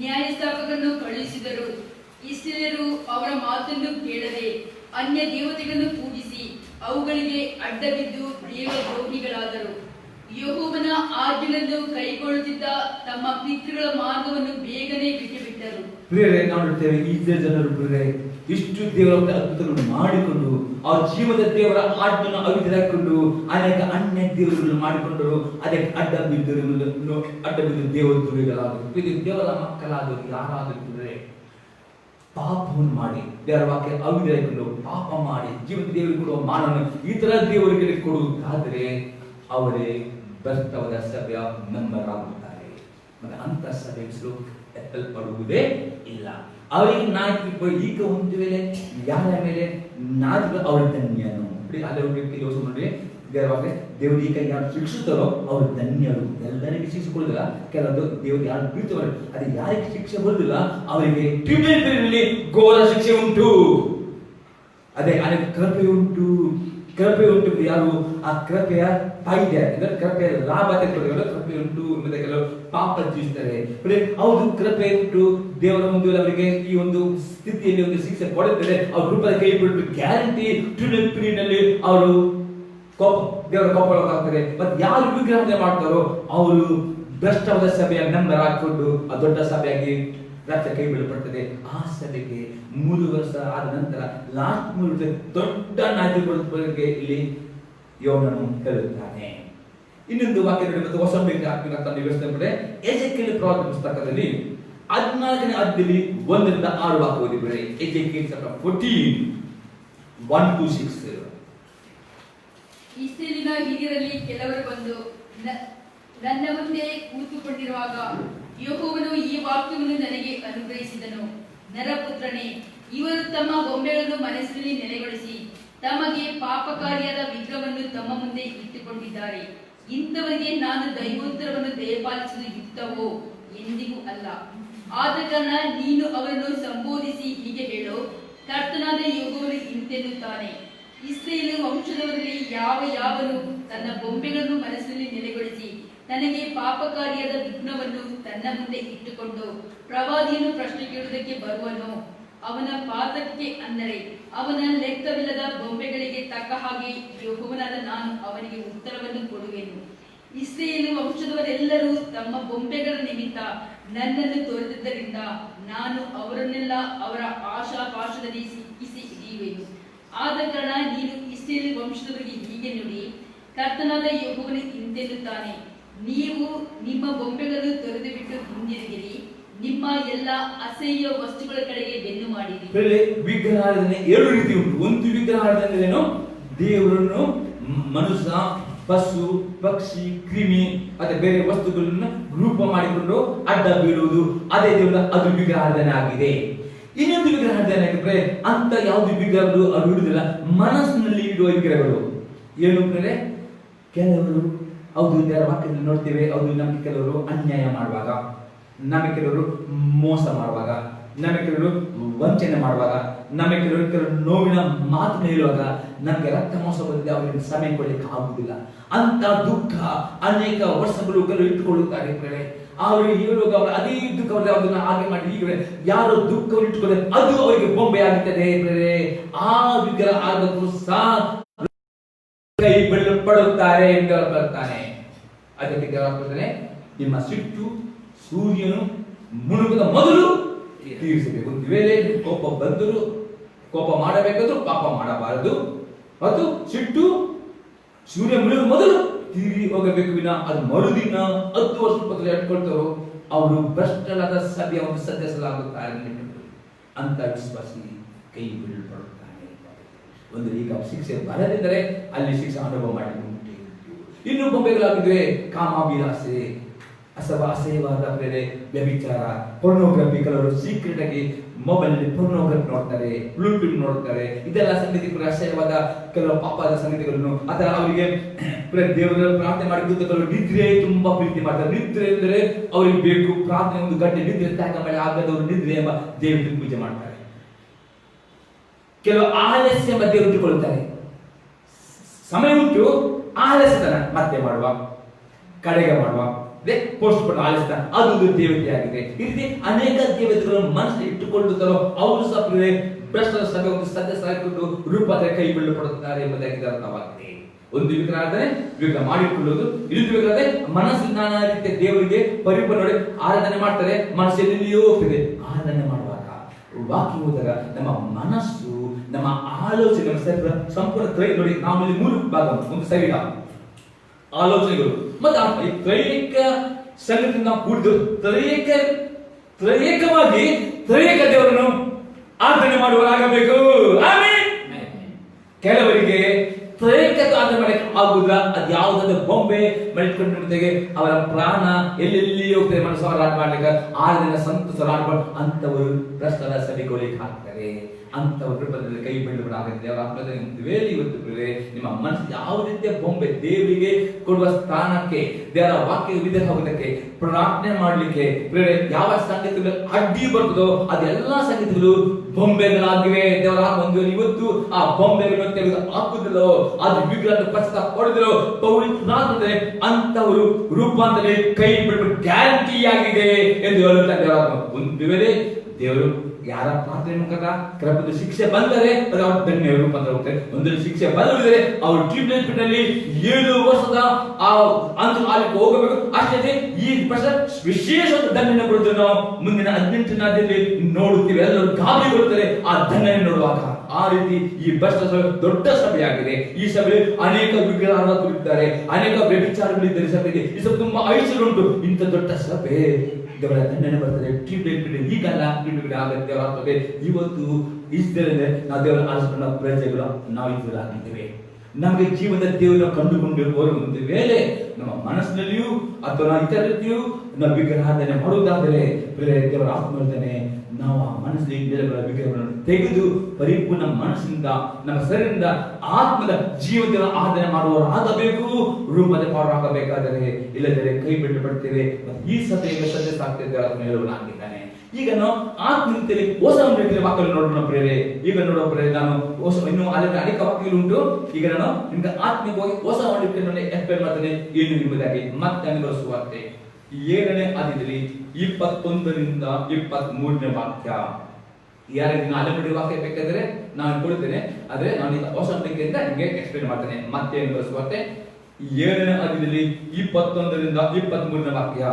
ನ್ಯಾಯಸ್ಥಾಪಕರನ್ನು ಕಳುಹಿಸಿದರು. ಇಸ್ರಾಯೇಲ್ಯರು ಅವರ ಮಾತನ್ನು ಕೇಳದೆ ಅನ್ಯ ದೇವತೆಗಳನ್ನು ಪೂಜಿಸಿ ಅವುಗಳಿಗೆ ಅಡ್ಡಬಿದ್ದು ದೇವದ್ರೋಹಿಗಳಾದರು. ಯೆಹೋವನ ಆಜ್ಞೆಗಳನ್ನು ಕೈಗೊಳ್ಳುತ್ತಿದ್ದ ತಮ್ಮ ಪಿತೃಗಳ ಮಾರ್ಗವನ್ನು ಬೇಗನೆ ಬಿಟ್ಟುಬಿಟ್ಟರು. ಪ್ರಿಯರೇ, ನಾವು ನೋಡ್ತೇವೆ ಇಸ್ರಾಯೇಲ್ ಜನರು ಪ್ರಿಯರೇ ಇಷ್ಟು ದೇವರ ಅದ್ಭುತಗಳನ್ನು ಮಾಡಿಕೊಂಡು ಆ ಜೀವದ ದೇವರ ಆಜ್ಞೆಯನ್ನು ಅವಿಧರಾಗಿಕೊಂಡು ಅನೇಕ ಅನ್ಯ ದೇವರುಗಳನ್ನು ಮಾಡಿಕೊಂಡರು. ಅದಕ್ಕೆ ಅಡ್ಡ ಬಿದ್ದು ದೇವದ್ರೋಹಿಗಳಾದರು. ದೇವರ ಮಕ್ಕಳಾದರು ಯಾರಾದರೂ ಪಾಪವನ್ನು ಮಾಡಿ ದೇವರ ವಾಕ್ಯ ಅವಿಧರಾಗಿಕೊಂಡು ಪಾಪ ಮಾಡಿ ಜೀವದ ದೇವರಿಗೆ ಕೊಡುವ ಮಾನವನ್ನು ಇತರ ದೇವರಿಗೆ ಕೊಡುವುದಾದರೆ ಅವರೇ ಭ್ರಷ್ಟವಾದ ಸಭೆಯ ಮೆಂಬರ್ ಆಗುತ್ತಾರೆ. ಮತ್ತೆ ಅಂತ ಸಭೆ ಎತ್ತಲ್ಪಡುವುದೇ ಇಲ್ಲ. ಅವರಿಗೆ ನಾಯಕ ಈಗ ಒಂದು ವೇಳೆ ಯಾರ ಮೇಲೆ ನಾಯಕ ಅವರ ಧನ್ಯನು ನೋಡಿ. ದೇವರು ಈಗ ಯಾರು ಶಿಕ್ಷಿಸ್ತಾರೋ ಅವರು ಧನ್ಯರು. ಎಲ್ಲರಿಗೂ ಶಿಕ್ಷಿಸಿಕೊಳ್ಳುದಿಲ್ಲ, ಕೆಲವೊಂದು ದೇವರು ಯಾರು ಪ್ರೀತಿವರು ಅದು ಯಾರಿಗೆ ಶಿಕ್ಷೆ ಬರುದಿಲ್ಲ ಅವರಿಗೆ ಟಿಬೇಟಿನಲ್ಲಿ ಘೋರ ಶಿಕ್ಷೆ ಉಂಟು. ಅದೇ ಅನೇಕ ಕೃಪೆ ಉಂಟು ಯಾರು ಆ ಕೃಪೆಯ ಫಾಯಿದೆ ಕೃಪೆಯ ಲಾಭ ತೆಗೆದುಕೊಳ್ಳುವ ಕೃಪೆ ಉಂಟು. ಮತ್ತೆ ಕೆಲವರು ಪಾಪ ಜೀವಿಸ್ತಾರೆ. ಹೌದು, ಕೃಪೆ ಉಂಟು. ದೇವರ ಮುಂದೆ ಅವರಿಗೆ ಈ ಒಂದು ಸ್ಥಿತಿಯಲ್ಲಿ ಒಂದು ಶಿಕ್ಷೆ ಕೊಡುತ್ತದೆ. ಅವ್ರ ರೂಪದ ಕೈ ಬಿಟ್ಟು ಗ್ಯಾರಂಟಿ ನಲ್ಲಿ ಅವರು ದೇವರ ಕೋಪಗಳಾಗ್ತಾರೆ. ಮತ್ತೆ ಯಾರು ವಿಗ್ರಹಣೆ ಮಾಡ್ತಾರೋ ಅವರು ಭ್ರಷ್ಟವಾದ ಸಭೆಯ ಮೆಂಬರ್ ಹಾಕೊಂಡು ಆ ದೊಡ್ಡ ಸಭೆಯಾಗಿ ರಾಜ್ಯ ಕೈ ಬೀಳಪಡ್ತದೆ. ಆ ಸಭೆಗೆ 3 ವರ್ಷ ಆದ ನಂತರ ಲಾಸ್ಟ್ 3 ವರ್ಷ ದೊಡ್ಡ ನಾಯಕರಿಗೆ ಇಲ್ಲಿ ಯೋನನು ಹೇಳುತ್ತಾನೆ. ಇನ್ನೊಂದು ವಾಕ್ಯ ನೋಡಿ, ಮತ್ತೆ ಹೊಸ ವಿವರಿಸಿದ್ರೆ ಎಜೆಕಿಯೇಲ್ ಪ್ರವಾದನ ಪುಸ್ತಕದಲ್ಲಿ 14ನೇ ಅಧ್ಯಾಯದಲ್ಲಿ 1ರಿಂದ 6 ವಾಕ್ಯ ಓದಿದ್ರೆ ಎಜೆಕಿಯೇಲ್ ಚಾಪ್ಟರ್ 14 1 to 6. ಇಸ್ರಾಯೇಲಿನ ಹಿರಿಯರಲ್ಲಿ ಕೆಲವರು ಬಂದು ನನ್ನ ಮುಂದೆ ಕೂತುಕೊಂಡಿರುವಾಗ ಯೆಹೋವನು ಈ ವಾಕ್ಯವನ್ನು ನನಗೆ ಅನುಗ್ರಹಿಸಿದನು. ನರಪುತ್ರನೇ, ಇವರು ತಮ್ಮ ಗೊಂಬೆಗಳನ್ನು ಮನಸ್ಸಿನಲ್ಲಿ ನೆಲೆಗೊಳಿಸಿ ತಮಗೆ ಪಾಪಕಾರಿಯಾದ ವಿಗ್ರಹವನ್ನು ತಮ್ಮ ಮುಂದೆ ಇಟ್ಟುಕೊಂಡಿದ್ದಾರೆ. ಇಂಥವರಿಗೆ ನಾನು ದೈವೋತ್ತರವನ್ನು ದಯಪಾಲಿಸುವುದು ಯುಕ್ತವೋ? ಎಂದಿಗೂ ಅಲ್ಲ. ಆದ ಕಾರಣ ನೀನು ಅವರನ್ನು ಸಂಬೋಧಿಸಿ ಹೀಗೆ ಹೇಳು, ಕರ್ತನಾದ ಯೆಹೋವನು ಇಂತೆನ್ನುತ್ತಾನೆ, ಇಸ್ರಾಯೇಲ್ ವಂಶದವರಲ್ಲಿ ಯಾವನು ತನ್ನ ಗೊಂಬೆಗಳನ್ನು ಮನಸ್ಸಿನಲ್ಲಿ ನೆಲೆಗೊಳಿಸಿ ತನಗೆ ಪಾಪಕಾರಿಯಾದ ವಿಘ್ನವನ್ನು ತನ್ನ ಮುಂದೆ ಇಟ್ಟುಕೊಂಡು ಪ್ರವಾದಿಯನ್ನು ಪ್ರಶ್ನೆ ಕೇಳುವುದಕ್ಕೆ ಬರುವನೋ ಅವನ ಪಾತಕಕ್ಕೆ, ಅಂದರೆ ಅವನ ಲೆಕ್ಕವಿಲ್ಲದ ಗೊಂಬೆಗಳಿಗೆ ತಕ್ಕ ಹಾಗೆ ಯೆಹೋವನಾದ ನಾನು ಅವನಿಗೆ ಉತ್ತರವನ್ನು ಕೊಡುವೆನು. ಇಸ್ರಾಯೇಲ್ ವಂಶದವರೆಲ್ಲರೂ ತಮ್ಮ ಗೊಂಬೆಗಳ ನಿಮಿತ್ತ ನನ್ನನ್ನು ತೊರೆದಿದ್ದರಿಂದ ನಾನು ಅವರನ್ನೆಲ್ಲ ಅವರ ಆಶಾಪಾಶದಲ್ಲಿ ಸಿಕ್ಕಿಸಿ ಹಿಡಿಯುವೆನು. ಆದ ಕಾರಣ ನೀನು ಇಸ್ರಾಯೇಲ್ ವಂಶದವರಿಗೆ ಹೀಗೆ ನುಡಿ, ಕರ್ತನಾದ ಯೆಹೋವನು ಇಂತೆನ್ನುತ್ತಾನೆ, ನೀವು ನಿಮ್ಮ ಗೊಂಬೆಗಳನ್ನು ತೊರೆದು ಬಿಟ್ಟು ಹಿಂದಿರುಗಿರಿ, ನಿಮ್ಮ ಎಲ್ಲ ಅಸಹ್ಯ ವಸ್ತುಗಳ ಕಡೆಗೆ ಬೆನ್ನು ಮಾಡಿರಿ. ವಿಗ್ರಹಾರಾಧನೆ 2 ರೀತಿ ಉಂಟು. ಒಂದು ವಿಗ್ರಹಾರಾಧನೆ ಏನು, ದೇವರನ್ನು ಮನುಷ್ಯ, ಪಶು, ಪಕ್ಷಿ, ಕ್ರಿಮಿ ಮತ್ತೆ ಬೇರೆ ವಸ್ತುಗಳನ್ನು ರೂಪ ಮಾಡಿಕೊಂಡು ಅಡ್ಡ ಬೀಳುವುದು, ಅದೇ ದೇವರ ಅದು ವಿಗ್ರಹಾರಾಧನೆ ಆಗಿದೆ. ಇನ್ನೊಂದು ವಿಗ್ರಹಾರಾಧನೆ ಆಗಿದ್ರೆ ಅಂತ ಯಾವ್ದು ವಿಗ್ರಹಗಳು ಅದು ಇಡುವುದಿಲ್ಲ, ಮನಸ್ಸಿನಲ್ಲಿ ಇಡುವ ವಿಗ್ರಹಗಳು. ಏನು ಅಂದ್ರೆ ಕೆಲವರು ಹೌದು ದೇವರ ವಾಕ್ಯದಲ್ಲಿ ನೋಡ್ತೇವೆ, ಹೌದು ನಮಗೆ ಕೆಲವರು ಅನ್ಯಾಯ ಮಾಡುವಾಗ, ನಮಗೆ ಕೆಲವರು ಮೋಸ ಮಾಡುವಾಗ, ನಮಗೆ ಕೆಲವರು ವಂಚನೆ ಮಾಡುವಾಗ, ನಮಗೆ ಕೆಲವರು ನೋವಿನ ಮಾತನ್ನು ಹೇಳುವಾಗ ನಮಗೆ ರಕ್ತ ಮೋಸ ಬಂದಿದೆ, ಅವರಿಗೆ ಸಮಯ ಕೊಡಲಿಕ್ಕೆ ಆಗುವುದಿಲ್ಲ. ಅಂತ ದುಃಖ ಅನೇಕ ವರ್ಷಗಳು ಕೆಲವು ಇಟ್ಟುಕೊಳ್ಳುತ್ತಾರೆ. ಅವರಿಗೆ ಹೇಳುವಾಗ ಅವರು ಅದೇ ದುಃಖವನ್ನು ಅದನ್ನು ಹಾಗೆ ಮಾಡಿ ಹೀಗೆ ಯಾರು ದುಃಖವನ್ನು ಇಟ್ಟುಕೊಳ್ಳಿ ಅದು ಅವರಿಗೆ ಬೊಂಬೆ ಆಗುತ್ತದೆ. ಆ ವಿಗ್ರಹ ಆದರೂ ಸಹ ಕೈ ಪಡುತ್ತಾರೆ ಎಂದು ಹೇಳ್ತಾನೆ. ಅದಕ್ಕೆ ದೇವರಾಗ್ತಾನೆ, ನಿಮ್ಮ ಸಿಟ್ಟು ಸೂರ್ಯನು ಮುಳುಗುವ ಮೊದಲು ತೀರಿಸಬೇಕು. ಒಂದು ವೇಳೆ ಕೋಪ ಬಂದರೂ ಕೋಪ ಮಾಡಬೇಕಾದ್ರೂ ಪಾಪ ಮಾಡಬಾರದು, ಮತ್ತು ಸಿಟ್ಟು ಸೂರ್ಯ ಮುಳುಗುವ ಮೊದಲು ತೀರಿ ಹೋಗಬೇಕು ವಿನ ಅದು ಮರುದಿನ 10 ವರ್ಷ ಇಟ್ಕೊಳ್ತಾರೋ ಅವರು ಭ್ರಷ್ಟರಾದ ಸಭೆಯ ಒಂದು ಸದಸ್ಯರಾಗುತ್ತಾರೆ. ಅಂತ ವಿಶ್ವಾಸಿ ಕೈ ಬೀಳಲ್ಪಡುತ್ತಾನೆ. ಒಂದು ಈಗ ಶಿಕ್ಷೆ ಬರದಿದ್ದರೆ ಅಲ್ಲಿ ಶಿಕ್ಷೆ ಅನುಭವ ಮಾಡಿ ಇನ್ನು ಬೊಂಬೆಗಳಾಗಿವೆ ಕಾಮಾಭಿಲಾಸೆ, ಅಸಹ್ಯವಾದ ಬೇರೆ ವ್ಯಭಿಚಾರ, ಪೊರ್ನೋಗ್ರಫಿ. ಕೆಲವರು ಸೀಕ್ರೆಟ್ ಆಗಿ ಮೊಬೈಲ್ ಪೊರ್ನೋಗ್ರಫಿ ನೋಡ್ತಾರೆ, ಬ್ಲೂಟೂತ್ ನೋಡ್ತಾರೆ. ಇದೆಲ್ಲ ಸಂಗತಿಗಳು ಅಸಹ್ಯವಾದ ಕೆಲವು ಪಾಪದ ಸಂಗತಿಗಳನ್ನು. ಅದರ ಅವರಿಗೆ ದೇವರ ಪ್ರಾರ್ಥನೆ ಮಾಡಿದ್ದು ಕೆಲವು ನಿದ್ರೆ ತುಂಬಾ ಪ್ರೀತಿ ಮಾಡ್ತಾರೆ. ನಿದ್ರೆ ಎಂದರೆ ಅವರಿಗೆ ಬೇಕು, ಪ್ರಾರ್ಥನೆ ಒಂದು ಗಂಟೆ ನಿದ್ರೆ ತ್ಯಾಗ ಮಾಡಿ ಆಗದವರು ನಿದ್ರೆ ಎಂಬ ದೇವರಿಗೆ ಪೂಜೆ ಮಾಡ್ತಾರೆ. ಕೆಲವು ಆಲಸ್ಯ ಎಂಬ ದೇವರು ಇಟ್ಟುಕೊಳ್ಳುತ್ತಾರೆ. ಸಮಯ ಉಂಟು, ಆಲಸ್ಯತನ ಮತ್ತೆ ಮಾಡುವ, ಕಡೆಗೆ ಮಾಡುವ, ಪೋಸ್ಟ್ ಕೊಟ್ಟು ಆಲಸ್ಯ, ಅದು ದೇವತೆಯಾಗಿದೆ. ಈ ರೀತಿ ಅನೇಕ ದೇವತೆಗಳನ್ನು ಮನಸ್ಸಲ್ಲಿ ಇಟ್ಟುಕೊಳ್ಳುತ್ತಾರೋ ಅವರು ಸಹ ಭ್ರಷ್ಟರ ಸಭೆ ಒಂದು ಸದಸ್ಯರಾಗಿಕೊಂಡು ರೂಪದ ಕೈ ಬೀಳಪಡುತ್ತಾರೆ ಎಂಬುದಾಗಿ ಅರ್ಥವಾಗಿದೆ. ಒಂದು ವಿಗ್ರಹ ವಿಗ್ರಹ ಮಾಡಿಕೊಳ್ಳುವುದು, ಇನ್ನೊಂದು ವಿಗ್ರಹ ಮನಸ್ಸಿನ ನಾನಾ ರೀತಿಯ ದೇವರಿಗೆ ಪರಿಪೂರ್ಣ ಆರಾಧನೆ ಮಾಡ್ತಾರೆ. ಮನಸ್ಸೆಲ್ಲಿಯೋ ಹೋಗ್ತದೆ. ಆರಾಧನೆ ಮಾಡುವಾಗ ವಾಕ್ಯ ಹೋದಾಗ ನಮ್ಮ ಮನಸ್ಸು, ನಮ್ಮ ಆಲೋಚನೆ ಸಂಪೂರ್ಣ ನೋಡಿ. ನಾವು ಇಲ್ಲಿ 3 ಭಾಗ, ಒಂದು ಶರೀರ, ಆಲೋಚನೆಗಳು ಮತ್ತು ತ್ರೈಕ ಸಂಗತಿಯಿಂದ ಕೂಡಿದ್ದು ತ್ರೈಕವಾಗಿ ತ್ರೈಕ ದೇವರನ್ನು ಆರಾಧನೆ ಮಾಡುವರಾಗಬೇಕು. ಆಮೆನ್. ಕೆಲವರಿಗೆ ತ್ರೈಕತೆ ಆರಾಧನೆ ಮಾಡಕ್ಕೆ ಆಗುವುದಿಲ್ಲ. ಅದು ಯಾವುದಾದ್ರೂ ಬೊಂಬೆ ಮಾಡಿಕೊಂಡಿರುತ್ತೆಗೆ ಅವರ ಪ್ರಾಣ ಎಲ್ಲೆಲ್ಲಿ ಹೋಗ್ತದೆ, ಮನಸ್ಸು ಆರಾಧನೆ ಮಾಡ್ಲಿಕ್ಕೆ ಆರಾಧನೆ ಸಂತೋಷ ಅಂತವರು ಭ್ರಷ್ಟರ ಸಭೆಗಳಿಗೆ ಹಾಕ್ತಾರೆ. ಅಂತವ್ರ ರೂಪದಲ್ಲಿ ಕೈ ಬೀಳಬೇಕಾಗುತ್ತೆ. ಅವರ ಆತ್ಮದಲ್ಲಿ ವೇಳೆ ಇವತ್ತು ನಿಮ್ಮ ಮನಸ್ಸು ಯಾವ ರೀತಿಯ ಬೊಂಬೆ ದೇವರಿಗೆ ಕೊಡುವ ಸ್ಥಾನಕ್ಕೆ, ದೇವರ ವಾಕ್ಯ ವಿಧೇಯ ಹೋಗೋದಕ್ಕೆ, ಪ್ರಾರ್ಥನೆ ಮಾಡ್ಲಿಕ್ಕೆ ಯಾವ ಸಂಗತಿಗಳು ಅಡ್ಡಿ ಬರ್ತದೋ ಅದೆಲ್ಲ ಸಂಗತಿಗಳು ಬೊಂಬೆಗಳಾಗಿವೆ. ದೇವರ ಒಂದು ಇವತ್ತು ಆ ಬೊಂಬೆಗಳನ್ನು ತೆಗೆದು ಹಾಕುದಿಲ್ಲೋ, ಅದು ವಿಗ್ರಹ ಪಶ್ಚಾತ್ತಾಪ ಪಡೆದಿರೋ ಪವಿತ್ರಾತ್ಮದಲ್ಲಿ ಅಂತವರು ರೂಪಾಂತರದಲ್ಲಿ ಕೈ ಬಿಡಬೇಕು ಗ್ಯಾರಂಟಿ ಆಗಿದೆ ಎಂದು ಹೇಳುತ್ತಾರೆ. ಒಂದು ವೇಳೆ ದೇವರು ಯಾರ ಪ್ರಾರ್ಥನೆ ಮುಖಾಂತರ ಕೆಲವೊಂದು ಶಿಕ್ಷೆ ಬಂದರೆ ಅದು ಅವ್ರ ಧನ್ಯ ರೂಪಾಂತರ ಹೋಗ್ತಾರೆ. ಒಂದು ಶಿಕ್ಷೆ ಬಂದಿದ್ರೆ ಅವರು ಟ್ರೀಟ್ಮೆಂಟ್ ನಲ್ಲಿ 7 ವರ್ಷದ ಆಲಿಗೆ ಹೋಗಬೇಕು. ಅಷ್ಟೇ ಈ ವಿಶೇಷ ದಂಡನೆ ಕೊಡುತ್ತೆ. ನಾವು ಮುಂದಿನ 18 ದಿನದಲ್ಲಿ ನೋಡುತ್ತೀವಿ. ಎಲ್ಲರೂ ಗಾಬರಿ ಬರುತ್ತಾರೆ ಆ ದಂಡನೆ ನೋಡುವಾಗ. ಆ ರೀತಿ ಈ ಭ್ರಷ್ಟ ಸಭೆ ದೊಡ್ಡ ಸಭೆಯಾಗಿದೆ. ಈ ಸಭೆ ಅನೇಕ ವಿಗ್ರಹಾರಾಧಕರಿದ್ದಾರೆ, ಅನೇಕ ವ್ಯಭಿಚಾರಗಳಿದ್ದಾರೆ. ಸಭೆಗೆ ಈ ಸಭೆ ತುಂಬಾ ಐಶ್ವರ್ಯ ಉಂಟು. ಇಂಥ ದೊಡ್ಡ ಸಭೆ ದೇವರ ದಂಡನೆ ಬರ್ತದೆ. ಈಗಲ್ಲ ಆಗುತ್ತೆ ಆಗ್ತದೆ. ಇವತ್ತು ಇಷ್ಟೇ ನಾವು ದೇವರ ಆರಿಸಿಕೊಂಡ ಪ್ರಜೆಗಳು ನಾವು ಇದ್ರಾಗಿದ್ದೇವೆ. ನಮಗೆ ಜೀವದ ದೇವರ ಕಂಡುಕೊಂಡಿರುವವರು ಒಂದು ವೇಳೆ ನಮ್ಮ ಮನಸ್ಸಿನಲ್ಲಿಯೂ ಅಥವಾ ಇತರ ರೀತಿಯೂ ನಾವು ವಿಗ್ರಹಾರಾಧನೆ ಮಾಡುವುದಾದರೆ ದೇವರ ಆತ್ಮರ್ಧನೆ ನಾವು ಆ ಮನಸ್ಸಿನ ವಿಗ್ರಹಗಳನ್ನು ತೆಗೆದು ಪರಿಪೂರ್ಣ ಮನಸ್ಸಿನಿಂದ ನಮ್ಮ ಶರೀರದಿಂದ ಆತ್ಮದ ಜೀವದ ಆರಾಧನೆ ಮಾಡುವವರಾಗಬೇಕು, ರೂಪದ ಮಾಡುವಾಗಬೇಕಾದರೆ. ಇಲ್ಲದರೆ ಕೈ ಬಿಟ್ಟು ಬಿಡ್ತೇವೆ. ಈ ಸಭೆಗೆ ಸದಸ್ಯ ಆಗ್ತದೆ ಹೇಳುವನಾಗಿದ್ದಾನೆ. ಈಗ ನಾವು ಆತ್ಮೀಯತೆಯಲ್ಲಿ ಹೊಸ ರೀತಿಯ ವಾಕ್ಯಗಳು ನೋಡೋಣ ಪ್ರೇರೆ. ಈಗ ನೋಡೋ ಪ್ರೇರೆ ನಾನು ಹೊಸ ಇನ್ನು ಅಲ್ಲಿ ಅನೇಕ ವಾಕ್ಯಗಳು ಉಂಟು. ಈಗ ನಾನು ನಿಮ್ಗೆ ಆತ್ಮಿಕವಾಗಿ ಹೊಸ ರೀತಿಯಲ್ಲಿ ಎಕ್ಸ್ಪ್ಲೇನ್ ಮಾಡ್ತೇನೆ ಏನು ನಿಮ್ಮದಾಗಿ. ಮತ್ತೆ ಅನುಭವಿಸುವಂತೆ 7ನೇ ಅಧ್ಯಾಯದಲ್ಲಿ 21ರಿಂದ 23ನೇ ವಾಕ್ಯ. ಯಾರಿಗೆ ಅಲೆಮಡಿ ವಾಕ್ಯ ಬೇಕಾದ್ರೆ ನಾನು ಕೊಡ್ತೇನೆ. ಆದ್ರೆ ನಾನು ಈಗ ಹೊಸ ರೀತಿಯಿಂದ ನಿಮಗೆ ಎಕ್ಸ್ಪ್ಲೇನ್ ಮಾಡ್ತೇನೆ. ಮತ್ತೆ ಅನುಭವಿಸುವಂತೆ 7ನೇ ಅಧ್ಯಾಯದಲ್ಲಿ 21ರಿಂದ 23ನೇ ವಾಕ್ಯ.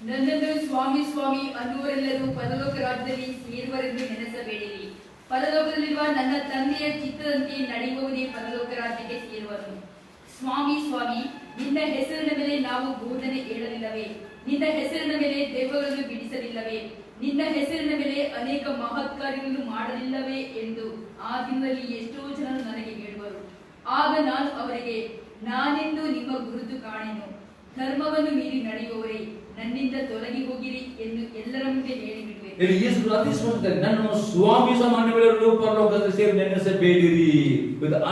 ನನ್ನನ್ನು ಸ್ವಾಮಿ ಸ್ವಾಮಿ ಅನ್ನುವರೆಲ್ಲರೂ ಪರಲೋಕ ರಾಜ್ಯದಲ್ಲಿ ಸೇರುವರೆಂದು ನೆನೆಸಬೇಡಿರಿ. ಪರಲೋಕದಲ್ಲಿರುವ ನನ್ನ ತಂದೆಯ ಚಿತ್ತದಂತೆ ನಡೆಯುವವನೇ ಪರಲೋಕ ರಾಜ್ಯಕ್ಕೆ ಸೇರುವನು. ಸ್ವಾಮಿ ಸ್ವಾಮಿ, ನಿನ್ನ ಹೆಸರಿನ ಮೇಲೆ ನಾವು ಬೋಧನೆ ಹೇಳಲಿಲ್ಲವೇ? ನಿನ್ನ ಹೆಸರಿನ ಮೇಲೆ ದೆವ್ವಗಳನ್ನು ಬಿಡಿಸಲಿಲ್ಲವೇ? ನಿನ್ನ ಹೆಸರಿನ ಮೇಲೆ ಅನೇಕ ಮಹತ್ ಕಾರ್ಯಗಳನ್ನು ಮಾಡಲಿಲ್ಲವೇ ಎಂದು ಆ ದಿನದಲ್ಲಿ ಎಷ್ಟೋ ಜನರು ನನಗೆ ಹೇಳುವರು. ಆಗ ನಾನು ಅವರಿಗೆ, ನಾನೆಂದು ನಿಮ್ಮ ಗುರುತು ಕಾಣೆನು. ಧರ್ಮವನ್ನು ಮೀರಿ ನಡೆಯುವವರೇ, ನನ್ನಿಂದ ತೊಲಗಿ ಹೋಗಿರಿ ಎಂದು ಎಲ್ಲರ ಮುಂದೆ ಹೇಳಿಬಿಡುವೆ. ನನ್ನ ಸ್ವಾಮಿ ಸಾಮಾನ್ಯಗಳು ಪರಲೋಕದಲ್ಲಿ ಸೇರಿ ನೆನೆಸಬೇಡಿರಿ.